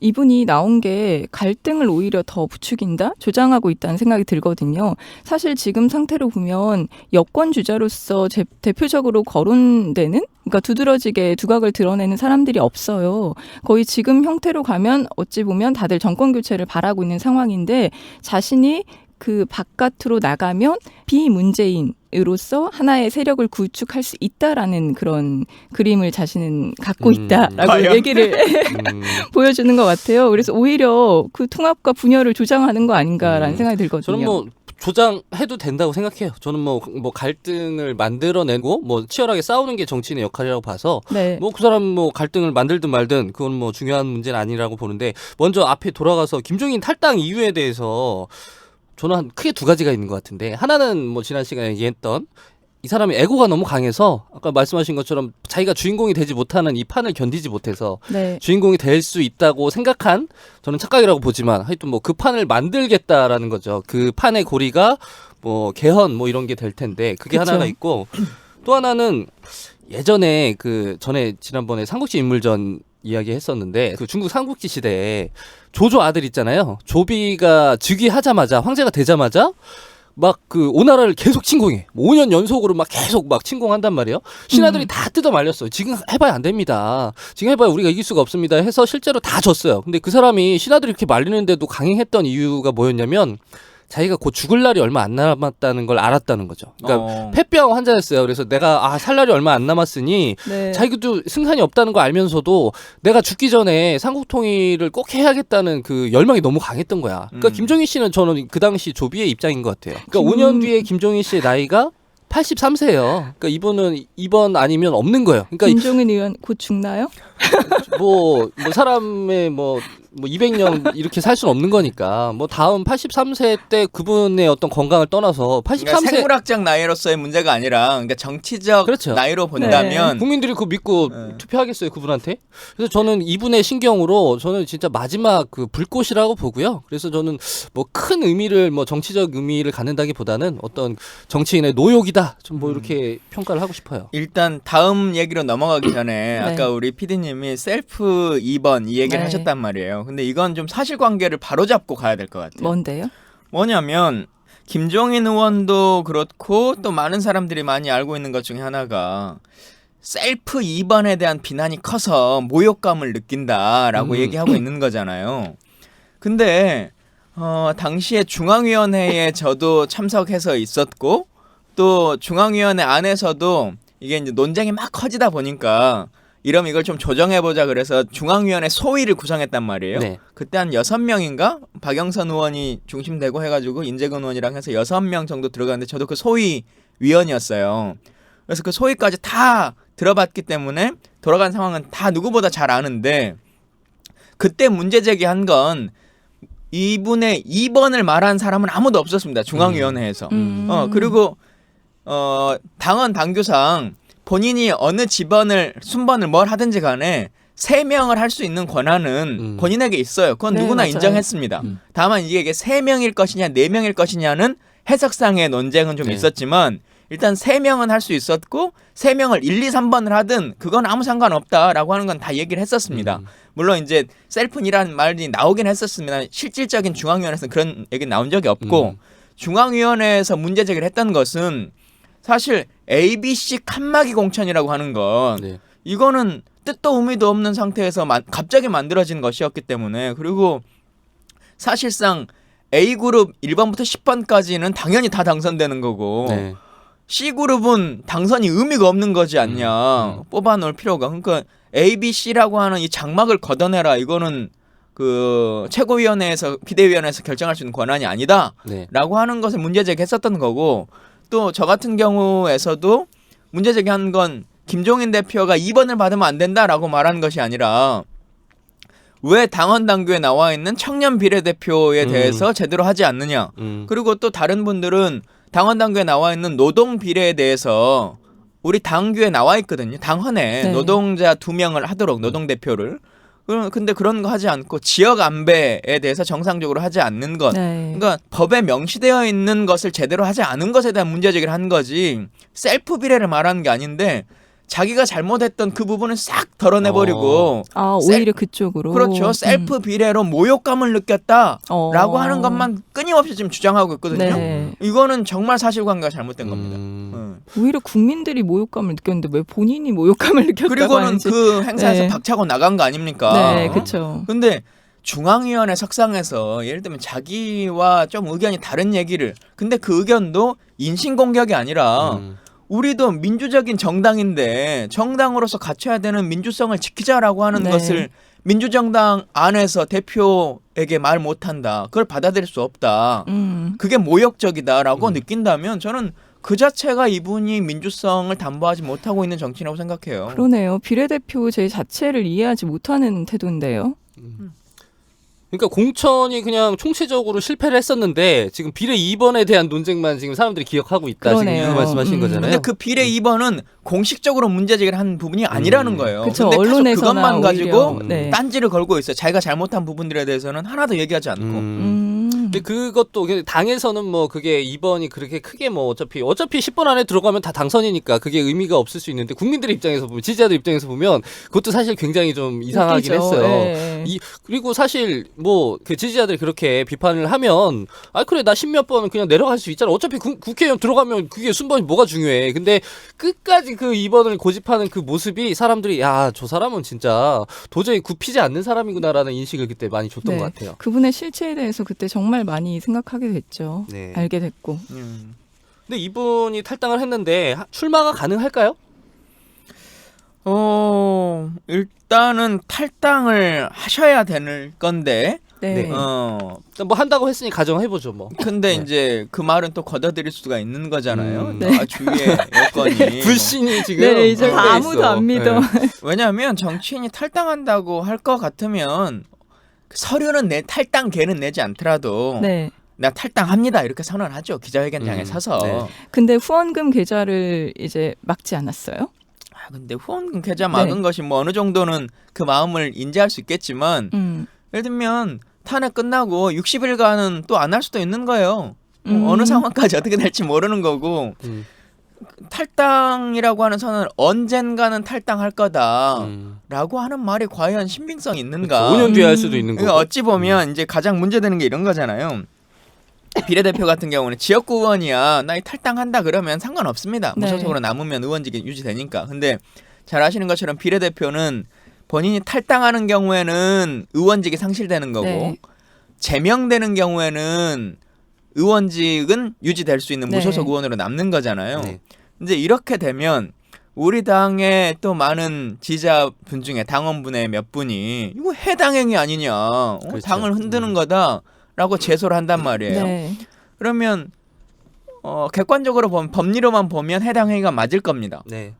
S2: 이분이 나온 게 갈등을 오히려 더 부추긴다? 조장하고 있다는 생각이 들거든요. 사실 지금 상태로 보면 여권 주자로서 대표적으로 거론되는, 그러니까 두드러지게 두각을 드러내는 사람들이 없어요. 거의 지금 형태로 가면 어찌 보면 다들 정권 교체를 바라고 있는 상황인데 자신이 그 바깥으로 나가면 비문재인으로서 하나의 세력을 구축할 수 있다라는 그런 그림을 자신은 갖고 있다라고
S1: 과연?
S2: 얘기를 보여주는 것 같아요. 그래서 오히려 그 통합과 분열을 조장하는 거 아닌가라는 생각이 들거든요.
S3: 저는 뭐 조장해도 된다고 생각해요. 저는 뭐 갈등을 만들어내고 뭐 치열하게 싸우는 게 정치인의 역할이라고 봐서
S2: 네.
S3: 뭐 그 사람 뭐 갈등을 만들든 말든 그건 뭐 중요한 문제는 아니라고 보는데 먼저 앞에 돌아가서 김종인 탈당 이유에 대해서 저는 한 크게 두 가지가 있는 것 같은데 하나는 뭐 지난 시간에 얘기했던 이 사람의 에고가 너무 강해서 아까 말씀하신 것처럼 자기가 주인공이 되지 못하는 이 판을 견디지 못해서
S2: 네.
S3: 주인공이 될 수 있다고 생각한 저는 착각이라고 보지만 하여튼 뭐 그 판을 만들겠다라는 거죠. 그 판의 고리가 뭐 개헌 뭐 이런 게 될 텐데 그게
S2: 그쵸.
S3: 하나가 있고 또 하나는 예전에 그 전에 지난번에 삼국지 인물전 이야기 했었는데 그 중국 삼국지 시대에 조조 아들 있잖아요. 조비가 즉위하자마자 황제가 되자마자 막 그 오나라를 계속 침공해. 5년 연속으로 막 계속 막 침공한단 말이에요. 신하들이 다 뜯어 말렸어요. 지금 해봐야 안 됩니다. 지금 해봐야 우리가 이길 수가 없습니다. 해서 실제로 다 졌어요. 근데 그 사람이 신하들이 이렇게 말리는데도 강행했던 이유가 뭐였냐면 자기가 곧 죽을 날이 얼마 안 남았다는 걸 알았다는 거죠. 그러니까 폐병 환자였어요. 그래서 내가 살 날이 얼마 안 남았으니
S2: 네.
S3: 자기도 승산이 없다는 거 알면서도 내가 죽기 전에 삼국 통일을 꼭 해야겠다는 그 열망이 너무 강했던 거야. 그러니까 김종인 씨는 저는 그 당시 조비의 입장인 것 같아요. 그러니까 5년 뒤에 김종인 씨의 나이가 83세예요. 그러니까 이분은 이번 아니면 없는 거예요. 그러니까
S2: 김종인 의원 곧 죽나요?
S3: 뭐 사람의 뭐 200년 이렇게 살 수는 없는 거니까 뭐 다음 83세 때 그분의 어떤 건강을 떠나서 83세
S1: 그러니까 생물학적 나이로서의 문제가 아니라 그러니까 정치적
S3: 그렇죠.
S1: 나이로 본다면
S3: 국민들이 그거 믿고 투표하겠어요 그분한테? 그래서 저는 이분의 신경으로 저는 진짜 마지막 그 불꽃이라고 보고요. 그래서 저는 뭐 큰 의미를 뭐 정치적 의미를 갖는다기보다는 어떤 정치인의 노욕이다 좀 뭐 이렇게 평가를 하고 싶어요.
S1: 일단 다음 얘기로 넘어가기 전에 아까 우리 PD님이 셀프 2번 이 얘기를
S2: 네.
S1: 하셨단 말이에요. 근데 이건 좀 사실관계를 바로잡고 가야 될 것 같아요.
S2: 뭔데요?
S1: 뭐냐면 김종인 의원도 그렇고 또 많은 사람들이 많이 알고 있는 것 중에 하나가 셀프 2번에 대한 비난이 커서 모욕감을 느낀다라고 얘기하고 있는 거잖아요. 근데 당시에 중앙위원회에 저도 참석해서 있었고 또 중앙위원회 안에서도 이게 이제 논쟁이 막 커지다 보니까 이러면 이걸 좀 조정해보자 그래서 중앙위원회 소위를 구성했단 말이에요.
S3: 네.
S1: 그때 한 6명인가? 박영선 의원이 중심되고 해가지고 인재근 의원이랑 해서 6명 정도 들어갔는데 저도 그 소위 위원이었어요. 그래서 그 소위까지 다 들어봤기 때문에 돌아간 상황은 다 누구보다 잘 아는데 그때 문제 제기한 건 이분의 2번을 말한 사람은 아무도 없었습니다. 중앙위원회에서. 그리고 당헌 당규상 본인이 어느 집원을 순번을 뭘 하든지 간에 3명을 할 수 있는 권한은 본인에게 있어요. 그건
S2: 네,
S1: 누구나
S2: 맞아요.
S1: 인정했습니다. 다만 이게 3명일 것이냐 4명일 것이냐는 해석상의 논쟁은 좀
S3: 네.
S1: 있었지만 일단 3명은 할 수 있었고 3명을 1, 2, 3번을 하든 그건 아무 상관없다라고 하는 건 다 얘기를 했었습니다. 물론 이제 셀프니라는 말이 나오긴 했었습니다. 실질적인 중앙위원회에서는 그런 얘기 나온 적이 없고 중앙위원회에서 문제 제기를 했던 것은 사실 ABC 칸막이 공천이라고 하는 건
S3: 네.
S1: 이거는 뜻도 의미도 없는 상태에서 갑자기 만들어진 것이었기 때문에 그리고 사실상 A그룹 1번부터 10번까지는 당연히 다 당선되는 거고
S3: 네.
S1: C그룹은 당선이 의미가 없는 거지 않냐. 뽑아놓을 필요가. 그러니까 A, B, C라고 하는 이 장막을 걷어내라. 이거는 그 최고위원회에서 비대위원회에서 결정할 수 있는 권한이 아니다라고
S3: 네.
S1: 하는 것을 문제 제기했었던 거고 또 저 같은 경우에서도 문제 제기한 건 김종인 대표가 2번을 받으면 안 된다라고 말한 것이 아니라 왜 당원 당규에 나와 있는 청년 비례대표에 대해서 제대로 하지 않느냐. 그리고 또 다른 분들은 당원 당규에 나와 있는 노동 비례에 대해서 우리 당규에 나와 있거든요. 당헌에
S2: 네.
S1: 노동자 2명을 하도록 노동 대표를. 근데 그런 거 하지 않고 지역 안배에 대해서 정상적으로 하지 않는 것.
S2: 네.
S1: 그러니까 법에 명시되어 있는 것을 제대로 하지 않은 것에 대한 문제 제기를 한 거지. 셀프 비례를 말하는 게 아닌데 자기가 잘못했던 그 부분을 싹 덜어내버리고
S2: 오히려 그쪽으로.
S1: 그렇죠. 셀프 비례로 모욕감을 느꼈다라고 하는 것만 끊임없이 지금 주장하고 있거든요.
S2: 네.
S1: 이거는 정말 사실관계가 잘못된 겁니다.
S2: 오히려 국민들이 모욕감을 느꼈는데 왜 본인이 모욕감을 느꼈다고
S1: 그리고는
S2: 하는지.
S1: 그 행사에서
S2: 네.
S1: 박차고 나간 거 아닙니까?
S2: 네, 그렇죠.
S1: 근데 중앙위원회 석상에서 예를 들면 자기와 좀 의견이 다른 얘기를 근데 그 의견도 인신공격이 아니라 우리도 민주적인 정당인데 정당으로서 갖춰야 되는 민주성을 지키자라고 하는
S2: 네.
S1: 것을 민주정당 안에서 대표에게 말 못한다. 그걸 받아들일 수 없다. 그게 모욕적이다라고 느낀다면 저는 그 자체가 이분이 민주성을 담보하지 못하고 있는 정치라고 생각해요.
S2: 그러네요. 비례대표 제 자체를 이해하지 못하는 태도인데요.
S3: 그러니까 공천이 그냥 총체적으로 실패를 했었는데 지금 비례 2번에 대한 논쟁만 지금 사람들이 기억하고 있다.
S2: 그러네요.
S3: 지금 이 말씀하신 거잖아요.
S1: 근데 그 비례 2번은 공식적으로 문제 제기를 한 부분이 아니라는 거예요.
S2: 그렇죠.
S1: 근데 계속
S2: 언론에서나
S1: 그것만 가지고
S2: 오히려, 네.
S1: 딴지를 걸고 있어요. 자기가 잘못한 부분들에 대해서는 하나도 얘기하지 않고.
S3: 근데 그것도 당에서는 뭐 그게 2번이 그렇게 크게 뭐 어차피 10번 안에 들어가면 다 당선이니까 그게 의미가 없을 수 있는데 국민들의 입장에서 보면 지지자들 입장에서 보면 그것도 사실 굉장히 좀 이상하긴
S2: 웃기죠.
S3: 했어요.
S2: 네.
S3: 그리고 사실 뭐 그 지지자들이 그렇게 비판을 하면 그래 나 10몇 번은 그냥 내려갈 수 있잖아. 어차피 국회의원 들어가면 그게 순번이 뭐가 중요해. 근데 끝까지 그 2번을 고집하는 그 모습이 사람들이 야, 저 사람은 진짜 도저히 굽히지 않는 사람이구나라는 인식을 그때 많이 줬던
S2: 네.
S3: 것 같아요.
S2: 그분의 실체에 대해서 그때 정말 많이 생각하게 됐죠.
S3: 네.
S2: 알게 됐고.
S3: 근데 이분이 탈당을 했는데 출마가 가능할까요?
S1: 일단은 탈당을 하셔야 되는 건데,
S2: 네.
S3: 네. 뭐 한다고 했으니 가정해보죠 뭐.
S1: 근데
S3: 네.
S1: 이제 그 말은 또 걷어들일 수가 있는 거잖아요.
S2: 네.
S1: 주위에 여건이.
S3: 불신이 지금
S2: 네, 이제
S3: 섞여
S2: 아무도
S3: 있어.
S2: 안 믿어.
S3: 네.
S1: 왜냐하면 정치인이 탈당한다고 할 것 같으면 서류는 탈당계는 내지 않더라도
S2: 네.
S1: 나 탈당합니다 이렇게 선언하죠. 기자회견장에 서서.
S3: 네.
S2: 근데 후원금 계좌를 이제 막지 않았어요?
S1: 근데 후원금 계좌 막은 것이 뭐 어느 정도는 그 마음을 인지할 수 있겠지만 예를 들면 탄핵 끝나고 60일간은 또 안 할 수도 있는 거예요. 어느 상황까지 어떻게 될지 모르는 거고 탈당이라고 하는 선언을 언젠가는 탈당할 거다라고 하는 말이 과연 신빙성이 있는가.
S3: 5년 뒤에 할 수도 있는 거고.
S1: 그러니까 어찌 보면 이제 가장 문제되는 게 이런 거잖아요. 비례대표 같은 경우는 지역구 의원이야 나 탈당한다 그러면 상관없습니다.
S2: 네.
S1: 무소속으로 남으면 의원직이 유지되니까. 근데 잘 아시는 것처럼 비례대표는 본인이 탈당하는 경우에는 의원직이 상실되는 거고
S2: 네.
S1: 제명되는 경우에는 의원직은 유지될 수 있는
S2: 네.
S1: 무소속 의원으로 남는 거잖아요.
S3: 네.
S1: 이제 이렇게 되면 우리 당의 또 많은 지지자분 중에 당원분의 몇 분이 이거 해당행위 아니냐,
S3: 그렇죠.
S1: 당을 흔드는 거다라고 제소를 한단 말이에요.
S2: 네.
S1: 그러면 객관적으로 보면 법리로만 보면 해당 행위가 맞을 겁니다.
S3: 네.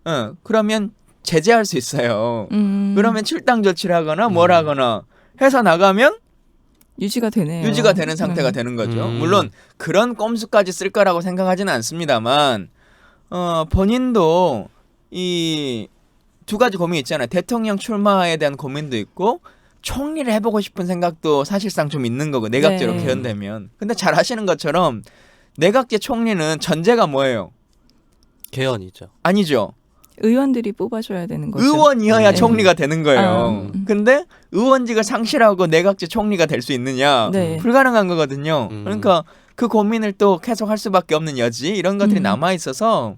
S1: 그러면 제재할 수 있어요.
S2: 음.
S1: 그러면 출당 조치를 하거나 뭘 하거나 해서 나가면
S2: 유지가 되네요.
S1: 유지가 되는 상태가 되는 거죠. 물론 그런 꼼수까지 쓸 거라고 생각하지는 않습니다만 본인도 이 두 가지 고민이 있잖아요. 대통령 출마에 대한 고민도 있고 총리를 해보고 싶은 생각도 사실상 좀 있는 거고 내각제로
S2: 네.
S1: 개헌되면. 근데 잘 아시는 것처럼 내각제 총리는 전제가 뭐예요?
S3: 개헌이죠.
S1: 아니죠.
S2: 의원들이 뽑아줘야 되는 거죠.
S1: 의원이어야
S2: 네.
S1: 총리가 되는 거예요.
S2: 아,
S1: 근데 의원직을 상실하고 내각제 총리가 될 수 있느냐?
S2: 네.
S1: 불가능한 거거든요. 그러니까 그 고민을 또 계속 할 수밖에 없는 여지 이런 것들이 남아 있어서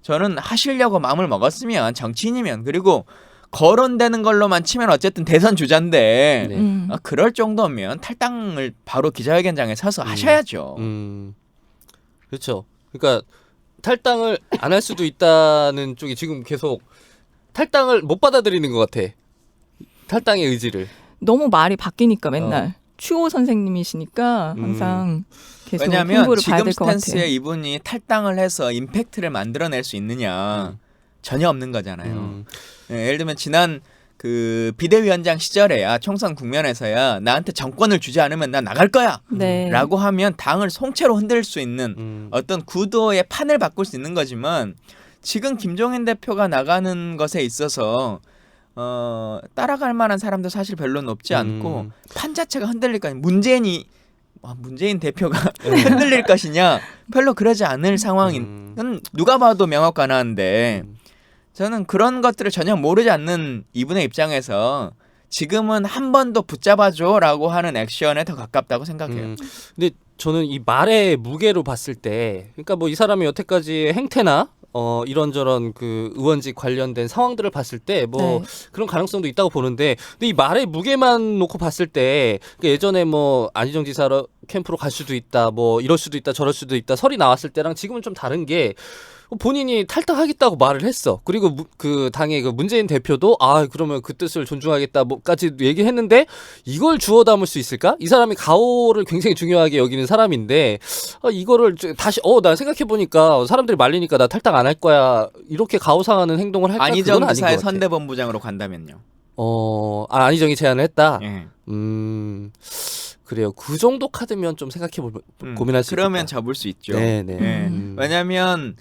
S1: 저는 하시려고 마음을 먹었으면 정치인이면 그리고 거론되는 걸로만 치면 어쨌든 대선 주자인데
S3: 네.
S1: 그럴 정도면 탈당을 바로 기자회견장에 서서 하셔야죠.
S3: 그렇죠. 그러니까 탈당을 안 할 수도 있다는 쪽이 지금 계속 탈당을 못 받아들이는 것 같아. 탈당의 의지를.
S2: 너무 말이 바뀌니까 맨날 추호 선생님이시니까 항상 계속
S1: 왜냐하면
S2: 홍보를 봐야
S1: 지금
S2: 될 것 같아요.
S1: 스탠스에 이분이 탈당을 해서 임팩트를 만들어낼 수 있느냐 전혀 없는 거잖아요. 예, 예를 들면 지난 그 비대위원장 시절에야 총선 국면에서야 나한테 정권을 주지 않으면 나 나갈 거야
S2: 네.
S1: 라고 하면 당을 송채로 흔들 수 있는 어떤 구도의 판을 바꿀 수 있는 거지만 지금 김종인 대표가 나가는 것에 있어서 따라갈 만한 사람도 사실 별로는 없지 않고 판 자체가 흔들릴 거 아니에요. 문재인 대표가 흔들릴 것이냐 별로 그러지 않을 상황인 누가 봐도 명확관한데 저는 그런 것들을 전혀 모르지 않는 이분의 입장에서 지금은 한 번 더 붙잡아줘라고 하는 액션에 더 가깝다고 생각해요.
S3: 근데 저는 이 말의 무게로 봤을 때, 그러니까 뭐 이 사람의 여태까지 행태나 이런저런 그 의원직 관련된 상황들을 봤을 때 뭐
S2: 네.
S3: 그런 가능성도 있다고 보는데, 근데 이 말의 무게만 놓고 봤을 때 그러니까 예전에 뭐 안희정 지사 캠프로 갈 수도 있다, 뭐 이럴 수도 있다, 저럴 수도 있다 설이 나왔을 때랑 지금은 좀 다른 게 본인이 탈당하겠다고 말을 했어. 그리고 그 당의 그 문재인 대표도 그러면 그 뜻을 존중하겠다 뭐까지 얘기했는데 이걸 주워 담을 수 있을까? 이 사람이 가오를 굉장히 중요하게 여기는 사람인데 이거를 다시 나 생각해 보니까 사람들이 말리니까 나 탈당 안 할 거야 이렇게 가오상하는 행동을 할까?
S1: 안희정
S3: 그건 아닌
S1: 지사의
S3: 것 같아.
S1: 선대본부장으로 간다면요.
S3: 안희정이 제안을 했다.
S1: 예.
S3: 그래요. 그 정도 카드면 좀 생각해 고민할 수 있겠다.
S1: 그러면 접을 수 있죠.
S3: 네네.
S1: 예. 왜냐하면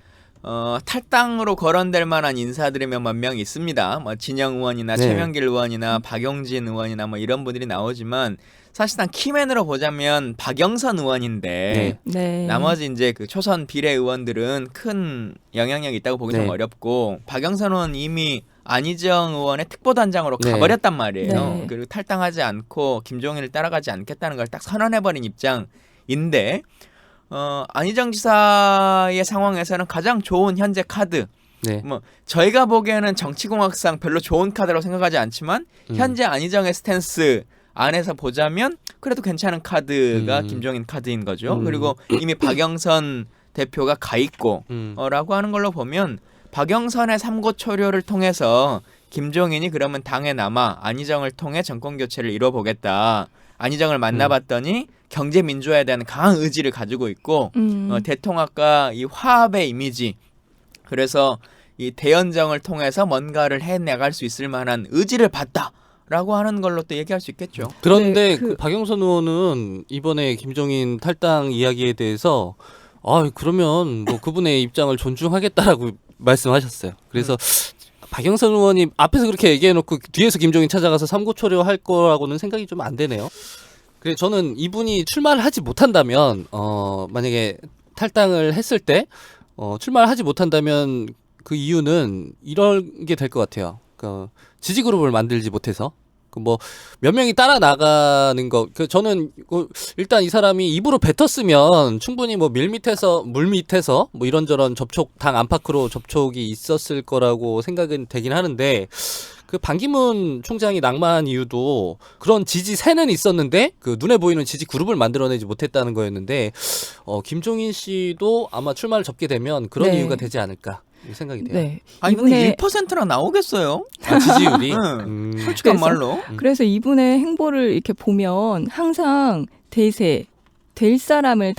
S1: 탈당으로 거론될 만한 인사들이면 몇 명 있습니다. 뭐 진영 의원이나
S3: 네.
S1: 최명길 의원이나 박용진 의원이나 뭐 이런 분들이 나오지만 사실상 키맨으로 보자면 박영선 의원인데
S2: 네.
S1: 나머지 이제 그 초선 비례 의원들은 큰 영향력이 있다고 보기 좀
S3: 네.
S1: 어렵고 박영선 의원 이미 안희정 의원의 특보단장으로
S3: 네.
S1: 가버렸단 말이에요.
S2: 네.
S1: 그리고 탈당하지 않고 김종인을 따라가지 않겠다는 걸 딱 선언해버린 입장인데 안희정 지사의 상황에서는 가장 좋은 현재 카드.
S3: 네.
S1: 뭐 저희가 보기에는 정치공학상 별로 좋은 카드라고 생각하지 않지만 현재 안희정의 스탠스 안에서 보자면 그래도 괜찮은 카드가 김종인 카드인 거죠. 그리고 이미 박영선 대표가 가 있고 라고 하는 걸로 보면 박영선의 삼고초려를 통해서 김종인이 그러면 당에 남아 안희정을 통해 정권 교체를 이뤄보겠다. 안희정을 만나봤더니 경제 민주화에 대한 강한 의지를 가지고 있고 대통합과 이 화합의 이미지 그래서 이 대연정을 통해서 뭔가를 해나갈 수 있을 만한 의지를 봤다라고 하는 걸로 또 얘기할 수 있겠죠.
S3: 그런데
S2: 네,
S3: 그 박영선 의원은 이번에 김종인 탈당 이야기에 대해서 그러면 뭐 그분의 입장을 존중하겠다라고 말씀하셨어요. 그래서 박영선 의원이 앞에서 그렇게 얘기해놓고 뒤에서 김종인 찾아가서 삼고초려 할 거라고는 생각이 좀 안 되네요. 그래서 저는 이분이 출마를 하지 못한다면 만약에 탈당을 했을 때 출마를 하지 못한다면 그 이유는 이런 게 될 것 같아요. 그러니까 지지 그룹을 만들지 못해서 뭐 몇 명이 따라 나가는 거 저는 일단 이 사람이 입으로 뱉었으면 충분히 뭐 물 밑에서 뭐 이런저런 접촉 당 안팎으로 접촉이 있었을 거라고 생각은 되긴 하는데 그 반기문 총장이 낙마한 이유도 그런 지지세는 있었는데 그 눈에 보이는 지지 그룹을 만들어내지 못했다는 거였는데 김종인 씨도 아마 출마를 접게 되면 그런
S2: 네.
S3: 이유가 되지 않을까 생각이 돼요.
S2: 네.
S1: 아니 근데
S2: 이분의
S1: 1%나 나오겠어요?
S3: 지지율이
S1: 솔직한
S2: 그래서-
S1: 말로.
S2: 그래서 이분의 행보를 이렇게 보면 항상 대세 될 사람을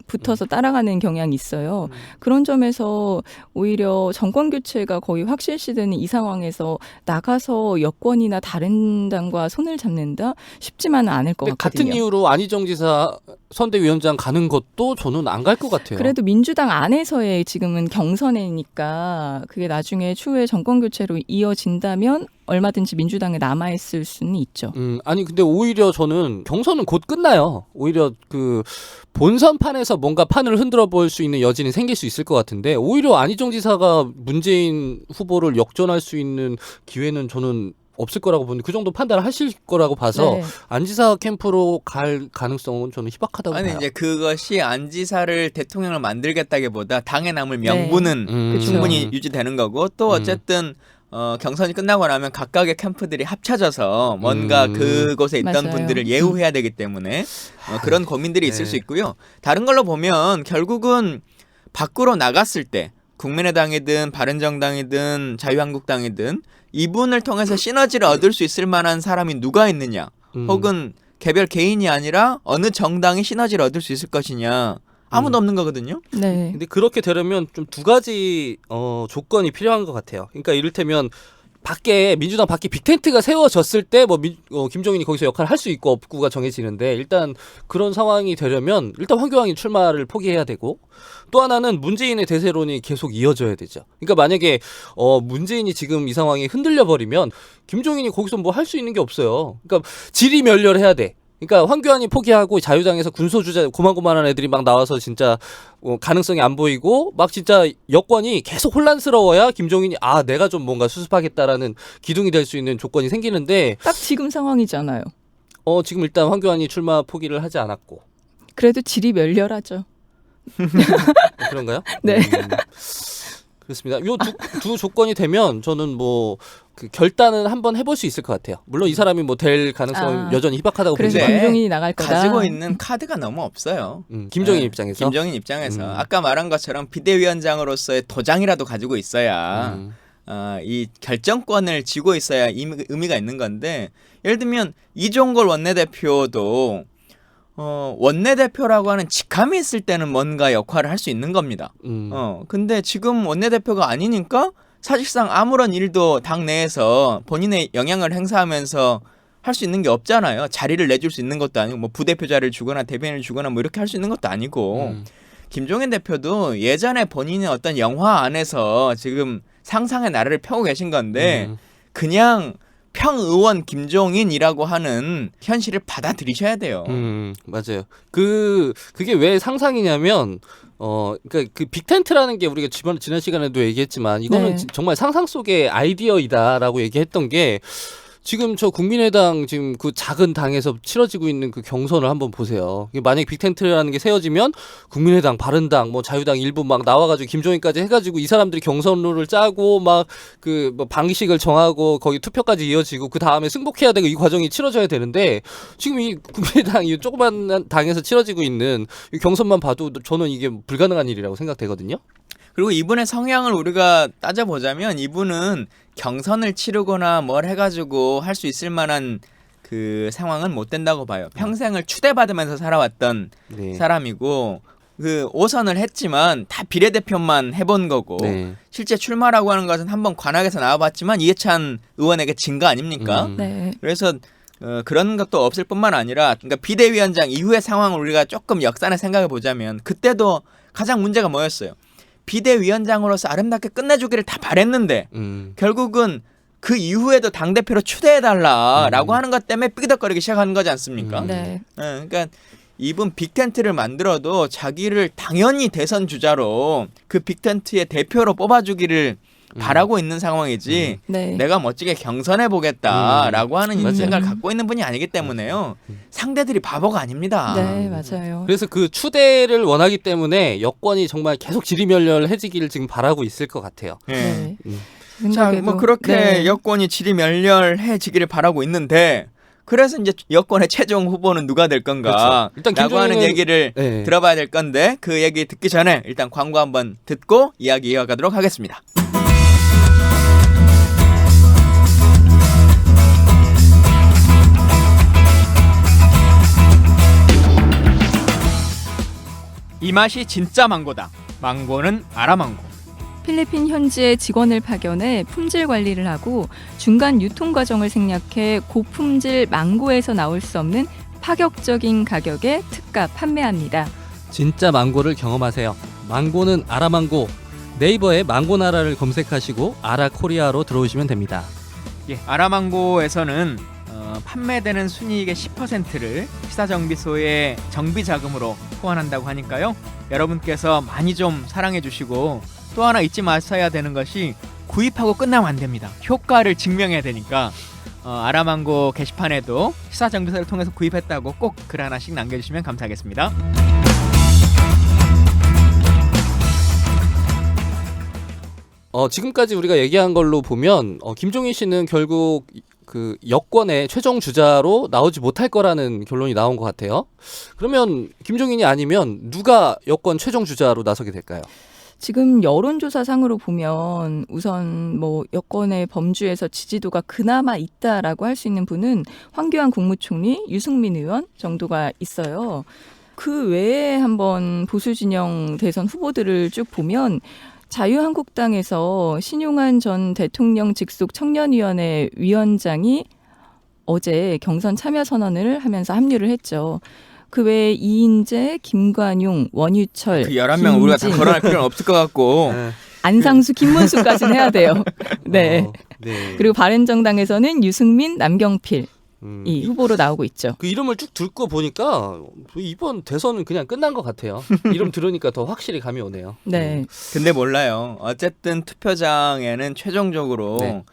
S2: 붙어서 따라가는 경향이 있어요. 그런 점에서 오히려 정권 교체가 거의 확실시되는 이 상황에서 나가서 여권이나 다른 당과 손을 잡는다 쉽지만은 않을 것
S3: 근데
S2: 같거든요.
S3: 같은 이유로 안희정 지사 선대위원장 가는 것도 저는 안 갈 것 같아요.
S2: 그래도 민주당 안에서의 지금은 경선이니까 그게 나중에 추후에 정권 교체로 이어진다면 얼마든지 민주당에 남아있을 수는 있죠.
S3: 아니 근데 오히려 저는 경선은 곧 끝나요. 오히려 그 본선판에서 뭔가 판을 흔들어 볼 수 있는 여지는 생길 수 있을 것 같은데 오히려 안희정 지사가 문재인 후보를 역전할 수 있는 기회는 저는 없을 거라고 보는데 그 정도 판단을 하실 거라고 봐서
S2: 네.
S3: 안 지사 캠프로 갈 가능성은 저는 희박하다고
S1: 아니
S3: 봐요.
S1: 이제 그것이 안 지사를 대통령을 만들겠다기보다 당에 남을 명분은
S2: 그쵸.
S1: 충분히 유지되는 거고 또 어쨌든 경선이 끝나고 나면 각각의 캠프들이 합쳐져서 뭔가 그곳에 있던
S2: 맞아요.
S1: 분들을 예우해야 되기 때문에 그런 고민들이 있을
S3: 네.
S1: 수 있고요. 다른 걸로 보면 결국은 밖으로 나갔을 때 국민의당이든 바른정당이든 자유한국당이든 이분을 통해서 시너지를 얻을 수 있을 만한 사람이 누가 있느냐, 혹은 개별 개인이 아니라 어느 정당이 시너지를 얻을 수 있을 것이냐, 아무도 없는 거거든요.
S2: 네.
S3: 근데 그렇게 되려면 좀 두 가지 조건이 필요한 것 같아요. 그러니까 이를테면 민주당 밖에 빅텐트가 세워졌을 때 김종인이 거기서 역할을 할 수 있고 없고가 정해지는데, 일단 그런 상황이 되려면 일단 황교안이 출마를 포기해야 되고, 또 하나는 문재인의 대세론이 계속 이어져야 되죠. 그러니까 만약에 문재인이 지금 이 상황이 흔들려 버리면 김종인이 거기서 뭐 할 수 있는 게 없어요. 그러니까 질의멸렬해야 돼. 그러니까 황교안이 포기하고 자유당에서 군소주자 고만고만한 애들이 막 나와서 진짜 가능성이 안 보이고 막 진짜 여권이 계속 혼란스러워야 김종인이 내가 좀 뭔가 수습하겠다라는 기둥이 될 수 있는 조건이 생기는데,
S2: 딱 지금 상황이잖아요.
S3: 지금 일단 황교안이 출마 포기를 하지 않았고.
S2: 그래도 질이 멸렬하죠.
S3: 그런가요?
S2: 네.
S3: 그렇습니다. 요 두 조건이 되면 저는 그 결단은 한번 해볼 수 있을 것 같아요. 물론 이 사람이 될 가능성은 여전히 희박하다고
S2: 그래서
S3: 보지만,
S2: 김종인이 나갈 거다.
S1: 가지고 있는 카드가 너무 없어요.
S3: 김종인
S1: 네,
S3: 입장에서.
S1: 김종인 입장에서 아까 말한 것처럼 비대위원장으로서의 도장이라도 가지고 있어야 이 결정권을 쥐고 있어야 의미가 있는 건데, 예를 들면 이종걸 원내대표도 원내대표라고 하는 직함이 있을 때는 뭔가 역할을 할 수 있는 겁니다. 근데 지금 원내대표가 아니니까 사실상 아무런 일도 당 내에서 본인의 영향을 행사하면서 할 수 있는 게 없잖아요. 자리를 내줄 수 있는 것도 아니고, 뭐 부대표 자리를 주거나 대변인을 주거나 뭐 이렇게 할 수 있는 것도 아니고, 김종인 대표도 예전에 본인의 어떤 영화 안에서 지금 상상의 나래를 펴고 계신 건데, 그냥 평의원 김종인이라고 하는 현실을 받아들이셔야 돼요.
S3: 맞아요. 그게 왜 상상이냐면, 그러니까 그 빅텐트라는 게 우리가 지난 시간에도 얘기했지만, 이거는
S2: 네.
S3: 정말 상상 속의 아이디어이다라고 얘기했던 게, 지금 저 국민의당 지금 그 작은 당에서 치러지고 있는 그 경선을 한번 보세요. 만약에 빅텐트라는 게 세워지면 국민의당, 바른당, 뭐 자유당 일부 막 나와가지고 김종인까지 해가지고 이 사람들이 경선룰을 짜고 막 방식을 정하고 거기 투표까지 이어지고 그 다음에 승복해야 되고 이 과정이 치러져야 되는데, 지금 이 국민의당 이 조그만 당에서 치러지고 있는 이 경선만 봐도 저는 이게 불가능한 일이라고 생각되거든요.
S1: 그리고 이분의 성향을 우리가 따져보자면, 이분은 경선을 치르거나 뭘 해가지고 할 수 있을 만한 그 상황은 못 된다고 봐요. 평생을 추대받으면서 살아왔던 사람이고, 그 5선을 했지만 다 비례대표만 해본 거고, 실제 출마라고 하는 것은 한번 관악에서 나와봤지만 이해찬 의원에게 진 거 아닙니까?
S2: 네.
S1: 그래서 그런 것도 없을 뿐만 아니라, 그러니까 비대위원장 이후의 상황을 우리가 조금 역산해 생각해 보자면, 그때도 가장 문제가 뭐였어요? 비대위원장으로서 아름답게 끝내주기를 다 바랬는데 결국은 그 이후에도 당대표로 추대해달라라고 하는 것 때문에 삐그덕거리기 시작하는 거지 않습니까?
S2: 네.
S1: 그러니까 이분 빅텐트를 만들어도 자기를 당연히 대선 주자로 그 빅텐트의 대표로 뽑아주기를 바라고 있는 상황이지,
S2: 네.
S1: 내가 멋지게 경선해 보겠다라고 하는
S3: 맞아요.
S1: 생각을 갖고 있는 분이 아니기 때문에요. 상대들이 바보가 아닙니다.
S2: 네, 맞아요.
S3: 그래서 그 추대를 원하기 때문에 여권이 정말 계속 지리멸렬해지기를 지금 바라고 있을 것 같아요.
S1: 예.
S2: 네.
S1: 자,
S2: 생각에도-
S1: 뭐 그렇게
S2: 네.
S1: 여권이 지리멸렬해지기를 바라고 있는데, 그래서 이제 여권의 최종 후보는 누가 될 건가?
S3: 그렇죠. 일단
S1: 라고 하는
S3: 김종인은-
S1: 얘기를
S3: 네.
S1: 들어봐야 될 건데, 그 얘기 듣기 전에 일단 광고 한번 듣고 이야기 이어가도록 하겠습니다. 이 맛이 진짜 망고다. 망고는 아라망고.
S2: 필리핀 현지에 직원을 파견해 품질 관리를 하고 중간 유통 과정을 생략해 고품질 망고에서 나올 수 없는 파격적인 가격에 특가 판매합니다.
S3: 진짜 망고를 경험하세요. 망고는 아라망고. 네이버에 망고나라를 검색하시고 아라코리아로 들어오시면 됩니다.
S1: 예, 아라망고에서는 판매되는 순이익의 10%를 시사정비소의 정비 자금으로 후원한다고 하니까요. 여러분께서 많이 좀 사랑해 주시고, 또 하나 잊지 마셔야 되는 것이 구입하고 끝나면 안 됩니다. 효과를 증명해야 되니까 아라망고 게시판에도 시사정비소를 통해서 구입했다고 꼭 글 하나씩 남겨주시면 감사하겠습니다.
S3: 지금까지 우리가 얘기한 걸로 보면 김종인 씨는 결국 그 여권의 최종 주자로 나오지 못할 거라는 결론이 나온 것 같아요. 그러면 김종인이 아니면 누가 여권 최종 주자로 나서게 될까요?
S2: 지금 여론조사상으로 보면 우선 뭐 여권의 범주에서 지지도가 그나마 있다라고 할 수 있는 분은 황교안 국무총리, 유승민 의원 정도가 있어요. 그 외에 한번 보수진영 대선 후보들을 쭉 보면 자유한국당에서 신용한 전 대통령 직속 청년위원회 위원장이 어제 경선 참여 선언을 하면서 합류를 했죠. 그 외에 이인재, 김관용, 원유철,
S1: 그 11명 우리가 다
S2: 김진,
S1: 거론할 필요는 없을 것 같고
S2: 안상수, 김문수까지는 해야 돼요. 네.
S3: 네.
S2: 그리고 바른정당에서는 유승민, 남경필 이 후보로 나오고 있죠.
S3: 그 이름을 쭉 듣고 보니까 이번 대선은 그냥 끝난 것 같아요. 이름 들으니까 더 확실히 감이 오네요.
S2: 네.
S1: 근데 몰라요. 어쨌든 투표장에는 최종적으로
S3: 네.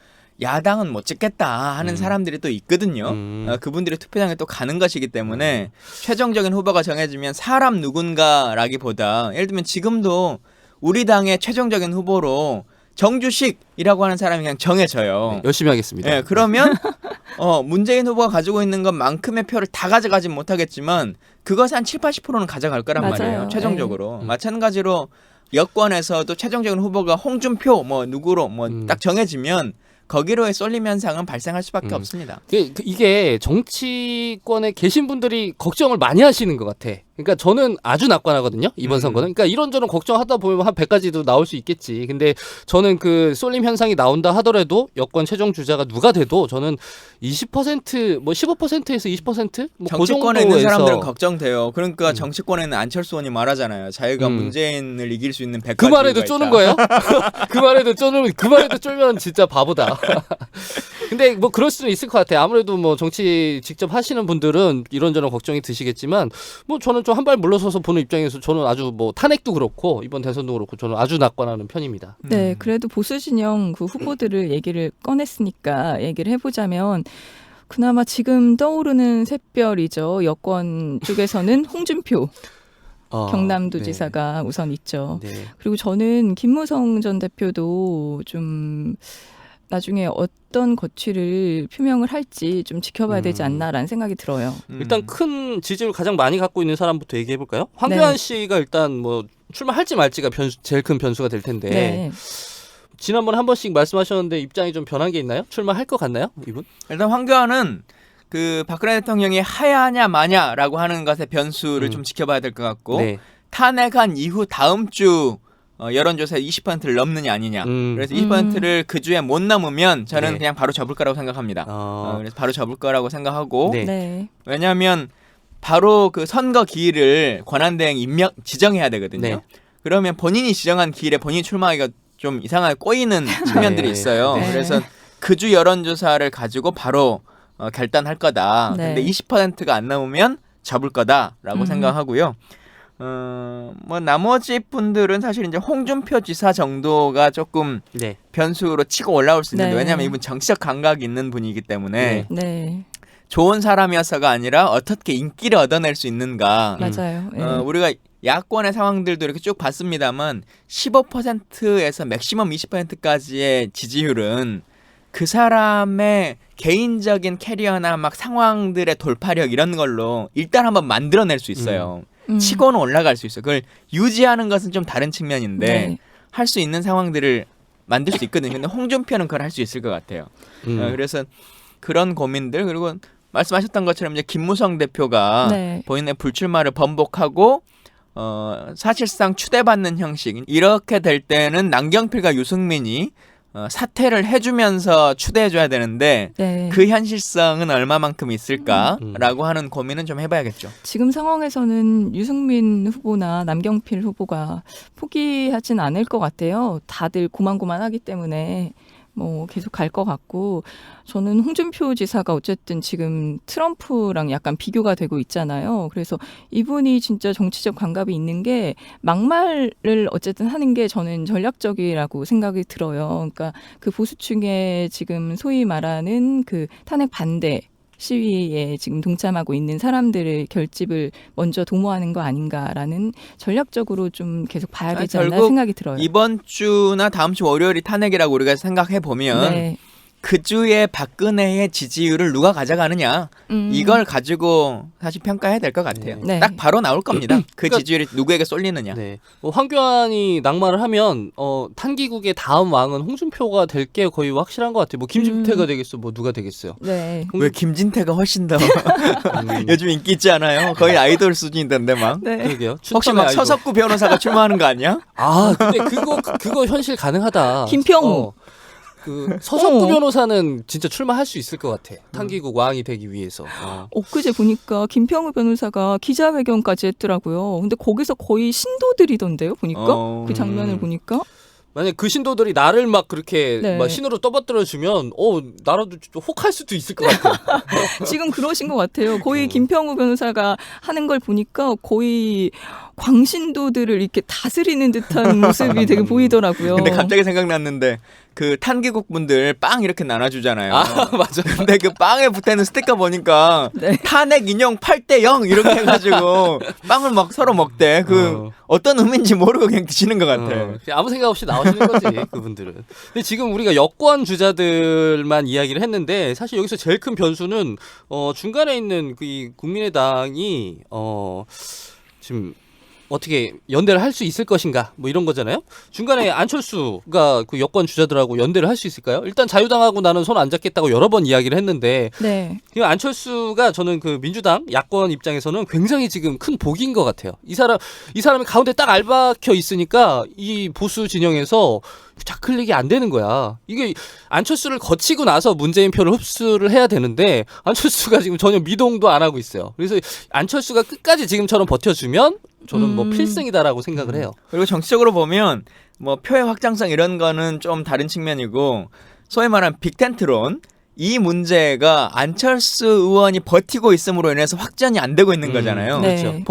S1: 야당은 못 찍겠다 하는 사람들이 또 있거든요. 그분들이 투표장에 또 가는 것이기 때문에 최종적인 후보가 정해지면 사람 누군가라기보다 예를 들면 지금도 우리 당의 최종적인 후보로 정주식이라고 하는 사람이 그냥 정해져요.
S3: 네, 열심히 하겠습니다.
S1: 예, 그러면 문재인 후보가 가지고 있는 것만큼의 표를 다 가져가진 못하겠지만 그것의 한 7, 80%는 가져갈 거란
S2: 맞아요.
S1: 말이에요. 최종적으로. 마찬가지로 여권에서도 최종적인 후보가 홍준표 뭐 누구로 뭐 딱 정해지면 거기로의 쏠림 현상은 발생할 수밖에 없습니다.
S3: 이게 정치권에 계신 분들이 걱정을 많이 하시는 것 같아. 그러니까 저는 아주 낙관하거든요. 이번 선거는. 그러니까 이런저런 걱정하다 보면 한 100가지도 나올 수 있겠지. 근데 저는 그 쏠림 현상이 나온다 하더라도 여권 최종 주자가 누가 돼도 저는 20% 뭐 15%에서 20%? 뭐
S1: 정치권에 있는 사람들은 걱정돼요. 그러니까 정치권에는 안철수 의원이 말하잖아요. 자기가 문재인을 이길 수 있는 100가지
S3: 그 말에도 쪼는 거예요? 그 말에도 쫄면 진짜 바보다. 근데 뭐 그럴 수는 있을 것 같아요. 아무래도 뭐 정치 직접 하시는 분들은 이런저런 걱정이 드시겠지만 뭐 저는 좀 한 발 물러서서 보는 입장에서 저는 아주 뭐 탄핵도 그렇고 이번 대선도 그렇고 저는 아주 낙관하는 편입니다.
S2: 네, 그래도 보수 진영 그 후보들을 얘기를 꺼냈으니까 얘기를 해보자면 그나마 지금 떠오르는 샛별이죠. 여권 쪽에서는 홍준표 경남도지사가 우선 있죠.
S3: 네.
S2: 그리고 저는 김무성 전 대표도 좀 나중에 어떤 거취를 표명을 할지 좀 지켜봐야 되지 않나라는 생각이 들어요.
S3: 일단 큰 지지를 가장 많이 갖고 있는 사람부터 얘기해 볼까요? 황교안
S2: 네.
S3: 씨가 일단 뭐 출마할지 말지가 제일 큰 변수가 될 텐데
S2: 네.
S3: 지난번에 한 번씩 말씀하셨는데 입장이 좀 변한 게 있나요? 출마할 것 같나요, 이분?
S1: 일단 황교안은 그 박근혜 대통령이 하야냐 마냐라고 하는 것의 변수를 좀 지켜봐야 될 것 같고
S3: 네.
S1: 탄핵한 이후 다음 주 여론조사에 20%를 넘느냐 아니냐. 그래서 20%를 그 주에 못 넘으면 저는
S3: 네.
S1: 그냥 바로 접을 거라고 생각합니다. 그래서 바로 접을 거라고 생각하고
S3: 네.
S2: 네.
S1: 왜냐하면 바로 그 선거 기일을 권한대행 지정해야 되거든요.
S3: 네.
S1: 그러면 본인이 지정한 기일에 본인이 출마하기가 좀 이상하게 꼬이는 측면들이
S3: 네.
S1: 있어요.
S2: 네.
S1: 그래서 그 주 여론조사를 가지고 바로 결단할 거다.
S2: 네.
S1: 근데 20%가 안 넘으면 접을 거다라고 생각하고요. 뭐 나머지 분들은 사실 이제 홍준표 지사 정도가 조금
S3: 네.
S1: 변수로 치고 올라올 수 있는데
S2: 네.
S1: 왜냐하면 이분 정치적 감각이 있는 분이기 때문에
S2: 네.
S1: 좋은 사람이어서가 아니라 어떻게 인기를 얻어낼 수 있는가.
S2: 맞아요. 네.
S1: 우리가 야권의 상황들도 이렇게 쭉 봤습니다만 15%에서 맥시멈 20%까지의 지지율은 그 사람의 개인적인 캐리어나 막 상황들의 돌파력 이런 걸로 일단 한번 만들어낼 수 있어요. 치고는 올라갈 수 있어요. 그걸 유지하는 것은 좀 다른 측면인데
S2: 네.
S1: 할 수 있는 상황들을 만들 수 있거든요. 근데 홍준표는 그걸 할 수 있을 것 같아요. 그래서 그런 고민들 그리고 말씀하셨던 것처럼 이제 김무성 대표가
S2: 네.
S1: 본인의 불출마를 번복하고 사실상 추대받는 형식 이렇게 될 때는 남경필과 유승민이 사퇴를 해주면서 추대해줘야 되는데
S2: 네.
S1: 그 현실성은 얼마만큼 있을까라고 하는 고민은 좀 해봐야겠죠.
S2: 지금 상황에서는 유승민 후보나 남경필 후보가 포기하진 않을 것 같아요. 다들 고만고만하기 때문에 뭐 계속 갈 것 같고 저는 홍준표 지사가 어쨌든 지금 트럼프랑 약간 비교가 되고 있잖아요. 그래서 이분이 진짜 정치적 감각이 있는 게 막말을 어쨌든 하는 게 저는 전략적이라고 생각이 들어요. 그러니까 그 보수층에 지금 소위 말하는 그 탄핵 반대 시위에 지금 동참하고 있는 사람들의 결집을 먼저 도모하는 거 아닌가라는 전략적으로 좀 계속 봐야 되지 않나
S1: 결국
S2: 생각이 들어요.
S1: 이번 주나 다음 주 월요일이 탄핵이라고 우리가 생각해 보면
S2: 네.
S1: 그 주에 박근혜의 지지율을 누가 가져가느냐 이걸 가지고 사실 평가해야 될 것 같아요.
S2: 네.
S1: 딱 바로 나올 겁니다. 그
S3: 그러니까-
S1: 지지율이 누구에게 쏠리느냐.
S3: 네. 황교안이 낙마를 하면 탄기국의 다음 왕은 홍준표가 될 게 거의 확실한 것 같아요. 뭐 김진태가 되겠어, 뭐 누가 되겠어요.
S2: 네.
S1: 왜 김진태가 훨씬 더
S3: 음,
S1: 요즘 인기 있지 않아요? 거의 아이돌 수준이던데 막.
S2: 네.
S3: 그러게요.
S1: 혹시
S3: 춘천의
S1: 막
S3: 아이돌.
S1: 서석구 변호사가 출마하는 거 아니야?
S3: 아, 근데 그거 현실 가능하다.
S2: 김평우.
S3: 그 서석구
S2: 어.
S3: 변호사는 진짜 출마할 수 있을 것 같아. 탄기국 왕이 되기 위해서.
S2: 엊그제 보니까 김평우 변호사가 기자회견까지 했더라고요. 근데 거기서 거의 신도들이던데요, 보니까 그 장면을 보니까.
S3: 만약 그 신도들이 나를 막 그렇게
S2: 네.
S3: 막 신으로 떠받들어 주면 나라도 좀 혹할 수도 있을 것 같아.
S2: 지금 그러신 것 같아요. 거의 김평우 변호사가 하는 걸 보니까 거의 광신도들을 이렇게 다스리는 듯한 모습이 되게 보이더라고요.
S1: 근데 갑자기 생각났는데 그 탄기국 분들 빵 이렇게 나눠주잖아요.
S3: 맞아.
S1: 근데 그 빵에 붙어있는 스티커 보니까
S2: 네.
S1: 탄핵 인형 8대0 이렇게 해가지고 빵을 막 서로 먹대. 어떤 의미인지 모르고 그냥 드시는 것 같아.
S3: 그냥 아무 생각 없이 나오시는 거지 그분들은. 근데 지금 우리가 여권 주자들만 이야기를 했는데 사실 여기서 제일 큰 변수는 중간에 있는 이 국민의당이 지금 어떻게 연대를 할 수 있을 것인가 뭐 이런 거잖아요. 중간에 안철수가 그 여권 주자들하고 연대를 할 수 있을까요? 일단 자유당하고 나는 손 안 잡겠다고 여러 번 이야기를 했는데
S2: 네.
S3: 이 안철수가 저는 그 민주당 야권 입장에서는 굉장히 지금 큰 복인 것 같아요. 이 사람이 가운데 딱 알박혀 있으니까 이 보수 진영에서 좌클릭이 안 되는 거야. 이게 안철수를 거치고 나서 문재인 표를 흡수를 해야 되는데 안철수가 지금 전혀 미동도 안 하고 있어요. 그래서 안철수가 끝까지 지금처럼 버텨주면 저는 뭐 필승이다라고 생각을 해요.
S1: 그리고 정치적으로 보면 뭐 표의 확장성 이런 거는 좀 다른 측면이고 소위 말하는 빅텐트론 이 문제가 안철수 의원이 버티고 있음으로 인해서 확전이 안 되고 있는 거잖아요.
S2: 네.
S3: 그렇죠.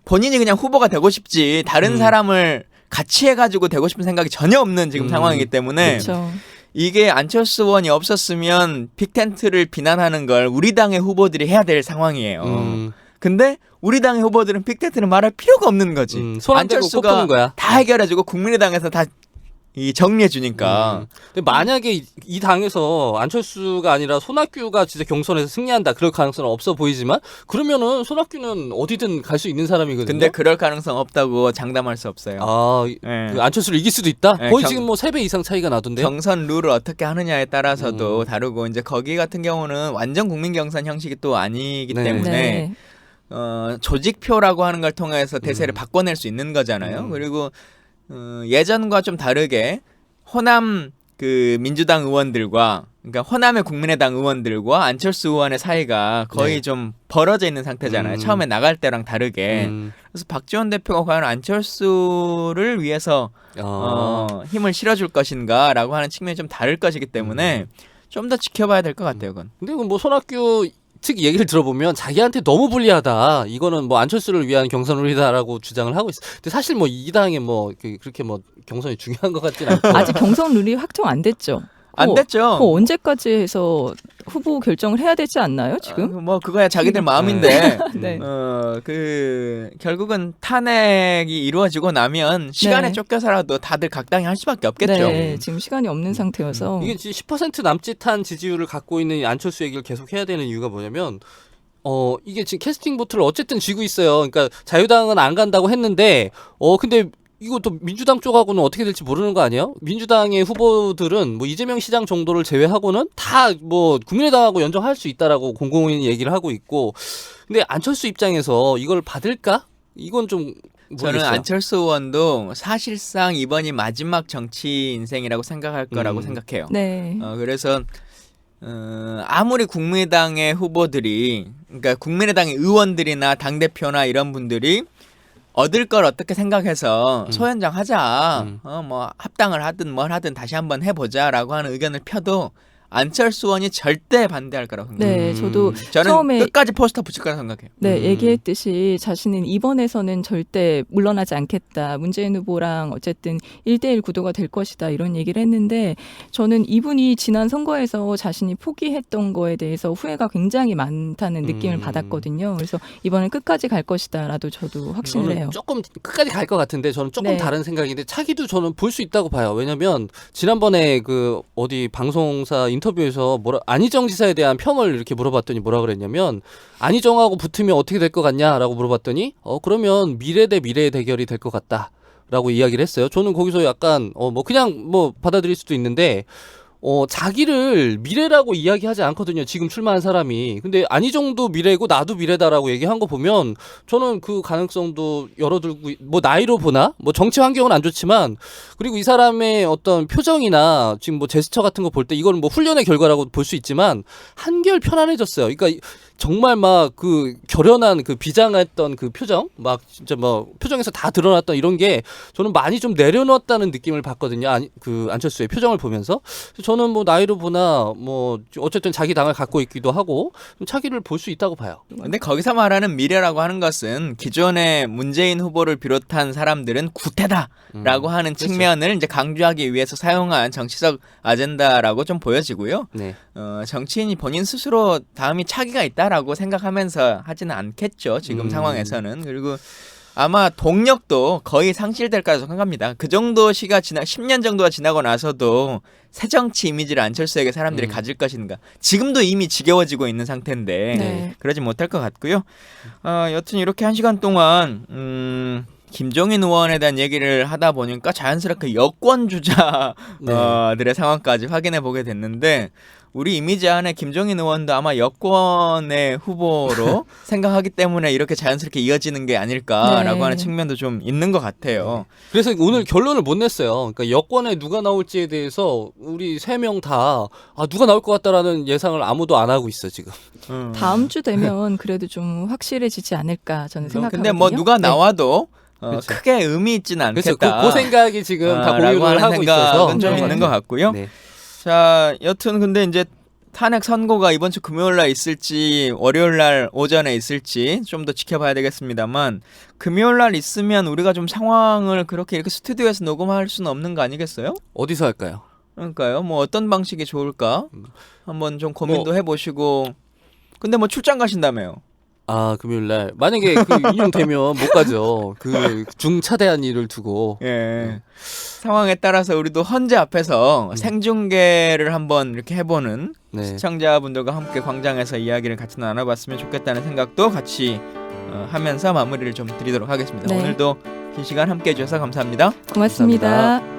S1: 본인이 그냥 후보가 되고 싶지 다른 사람을 같이 해가지고 되고 싶은 생각이 전혀 없는 지금 상황이기 때문에
S2: 그렇죠.
S1: 이게 안철수 의원이 없었으면 빅텐트를 비난하는 걸 우리 당의 후보들이 해야 될 상황이에요. 근데 우리 당의 후보들은 빅텐트는 말할 필요가 없는 거지.
S3: 손안 대고 꼽는
S1: 안철수가
S3: 거야.
S1: 다 해결해주고 국민의당에서 다 정리해 주니까.
S3: 근데 만약에 이 당에서 안철수가 아니라 손학규가 진짜 경선에서 승리한다 그럴 가능성은 없어 보이지만 그러면은 손학규는 어디든 갈 수 있는 사람이거든요.
S1: 근데 그럴 가능성 없다고 장담할 수 없어요.
S3: 그 안철수를 이길 수도 있다.
S1: 네,
S3: 거의 지금 뭐 3배 이상 차이가 나던데요.
S1: 경선 룰을 어떻게 하느냐에 따라서도 다르고 이제 거기 같은 경우는 완전 국민 경선 형식이 또 아니기
S3: 네.
S1: 때문에
S2: 네.
S1: 조직표라고 하는 걸 통해서 대세를 바꿔낼 수 있는 거잖아요. 그리고 예전과 좀 다르게 호남 그 민주당 의원들과 그러니까 호남의 국민의당 의원들과 안철수 의원의 사이가 거의
S3: 네.
S1: 좀 벌어져 있는 상태잖아요. 처음에 나갈 때랑 다르게. 그래서 박지원 대표가 과연 안철수를 위해서 힘을 실어줄 것인가라고 하는 측면이 좀 다를 것이기 때문에 좀 더 지켜봐야 될 것 같아요. 그건.
S3: 근데 뭐 손학규 측 얘기를 들어보면 자기한테 너무 불리하다. 이거는 뭐 안철수를 위한 경선룰이다라고 주장을 하고 있어. 근데 사실 뭐 이 당에 뭐 그렇게 뭐 경선이 중요한 것 같진 않고.
S2: 아직 경선 룰이 확정 안 됐죠.
S1: 안 됐죠.
S2: 그거 언제까지 해서 후보 결정을 해야 되지 않나요, 지금?
S1: 뭐 그거야 자기들 마음인데
S2: 네.
S1: 그 결국은 탄핵이 이루어지고 나면 시간에
S2: 네.
S1: 쫓겨서라도 다들 각당이 할 수밖에 없겠죠.
S2: 네, 지금 시간이 없는 상태여서.
S3: 이게 10% 남짓한 지지율을 갖고 있는 이 안철수 얘기를 계속 해야 되는 이유가 뭐냐면 이게 지금 캐스팅 보트를 어쨌든 쥐고 있어요. 그러니까 자유당은 안 간다고 했는데 근데 이거 또 민주당 쪽하고는 어떻게 될지 모르는 거 아니에요? 민주당의 후보들은 뭐 이재명 시장 정도를 제외하고는 다 뭐 국민의당하고 연정할 수 있다라고 공공연히 얘기를 하고 있고, 근데 안철수 입장에서 이걸 받을까? 이건 좀
S1: 저는
S3: 모르겠어요.
S1: 안철수 의원도 사실상 이번이 마지막 정치 인생이라고 생각할 거라고 생각해요.
S2: 네.
S1: 그래서 아무리 국민의당의 후보들이 그러니까 국민의당의 의원들이나 당 대표나 이런 분들이 얻을 걸 어떻게 생각해서 소연장 하자, 뭐 합당을 하든 뭘 하든 다시 한번 해보자라고 하는 의견을 펴도 안철수 의원이 절대 반대할 거라고 생각해요.
S2: 네, 저도
S1: 저는
S2: 처음에
S1: 끝까지 포스터 붙일 거라고 생각해요.
S2: 네, 얘기했듯이 자신은 이번에서는 절대 물러나지 않겠다. 문재인 후보랑 어쨌든 1대1 구도가 될 것이다. 이런 얘기를 했는데 저는 이분이 지난 선거에서 자신이 포기했던 거에 대해서 후회가 굉장히 많다는 느낌을 받았거든요. 그래서 이번엔 끝까지 갈 것이다. 라도 저도 확신을
S3: 저는
S2: 해요.
S3: 조금 끝까지 갈 것 같은데 저는 조금
S2: 네.
S3: 다른 생각인데 차기도 저는 볼 수 있다고 봐요. 왜냐면 지난번에 그 어디 방송사 인터뷰에서 안희정 지사에 대한 평을 이렇게 물어봤더니 뭐라 그랬냐면 안희정하고 붙으면 어떻게 될 것 같냐라고 물어봤더니 그러면 미래 대 미래의 대결이 될 것 같다라고 이야기를 했어요. 저는 거기서 약간 그냥 받아들일 수도 있는데 자기를 미래라고 이야기하지 않거든요. 지금 출마한 사람이. 근데 안희정도 미래고 나도 미래다라고 얘기한 거 보면 저는 그 가능성도 열어두고 나이로 보나 정치 환경은 안 좋지만 그리고 이 사람의 어떤 표정이나 지금 제스처 같은 거 볼 때 이거는 훈련의 결과라고 볼 수 있지만 한결 편안해졌어요. 그러니까 정말 막 그 결연한 그 비장했던 그 표정 막 진짜 표정에서 다 드러났던 이런 게 저는 많이 좀 내려놓았다는 느낌을 받거든요. 그 안철수의 표정을 보면서 저는 나이로 보나 어쨌든 자기 당을 갖고 있기도 하고 차기를 볼 수 있다고 봐요.
S1: 근데 거기서 말하는 미래라고 하는 것은 기존의 문재인 후보를 비롯한 사람들은 구태다라고 하는
S3: 그렇죠.
S1: 측면을 이제 강조하기 위해서 사용한 정치적 아젠다라고 좀 보여지고요.
S3: 네.
S1: 정치인이 본인 스스로 다음이 차기가 있다라고 생각하면서 하지는 않겠죠. 지금 상황에서는. 그리고 아마 동력도 거의 상실될 거라고 생각합니다. 그 정도 시가 10년 정도가 지나고 나서도 새 정치 이미지를 안철수에게 사람들이 가질 것인가. 지금도 이미 지겨워지고 있는 상태인데
S2: 네.
S1: 그러지 못할 것 같고요. 여튼 이렇게 1시간 동안 김종인 의원에 대한 얘기를 하다 보니까 자연스럽게 여권 주자들의 상황까지 확인해 보게 됐는데 우리 이미지 안에 김종인 의원도 아마 여권의 후보로 생각하기 때문에 이렇게 자연스럽게 이어지는 게 아닐까라고
S2: 네.
S1: 하는 측면도 좀 있는 것 같아요.
S3: 그래서 오늘 결론을 못 냈어요. 그러니까 여권에 누가 나올지에 대해서 우리 3명 다 누가 나올 것 같다라는 예상을 아무도 안 하고 있어 지금.
S2: 다음 주 되면 그래도 좀 확실해지지 않을까 저는 생각하거든요.
S1: 근데 누가
S2: 네.
S1: 나와도
S3: 그렇죠.
S1: 크게 의미 있지는
S3: 그래서
S1: 않겠다.
S3: 그 생각이 지금 다
S1: 라고
S3: 공유를
S1: 하는
S3: 하고 있어서
S1: 생각은 좀
S2: 네.
S1: 있는 것 같고요.
S3: 네.
S1: 자, 여튼 근데 이제 탄핵 선고가 이번 주 금요일 날 있을지 월요일 날 오전에 있을지 좀 더 지켜봐야 되겠습니다만 금요일 날 있으면 우리가 좀 상황을 그렇게 이렇게 스튜디오에서 녹음할 수는 없는 거 아니겠어요?
S3: 어디서 할까요?
S1: 그러니까요. 어떤 방식이 좋을까? 한번 좀 고민도 해보시고. 근데 출장 가신다며요?
S3: 금요일날 만약에 인용되면 못 가죠. 그 중차대한 일을 두고.
S1: 예. 상황에 따라서 우리도 헌재 앞에서 생중계를 한번 이렇게 해보는
S3: 네.
S1: 시청자분들과 함께 광장에서 이야기를 같이 나눠봤으면 좋겠다는 생각도 같이 하면서 마무리를 좀 드리도록 하겠습니다.
S2: 네.
S1: 오늘도 긴 시간 함께 해주셔서 감사합니다.
S2: 고맙습니다.
S3: 감사합니다.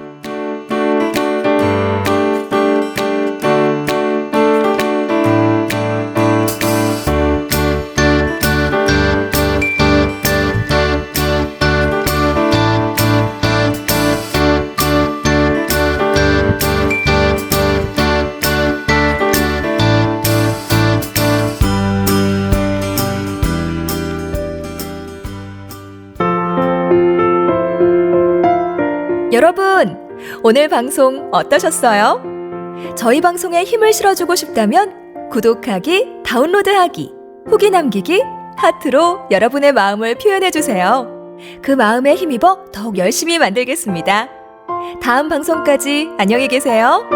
S5: 여러분, 오늘 방송 어떠셨어요? 저희 방송에 힘을 실어주고 싶다면 구독하기, 다운로드하기, 후기 남기기, 하트로 여러분의 마음을 표현해주세요. 그 마음에 힘입어 더욱 열심히 만들겠습니다. 다음 방송까지 안녕히 계세요.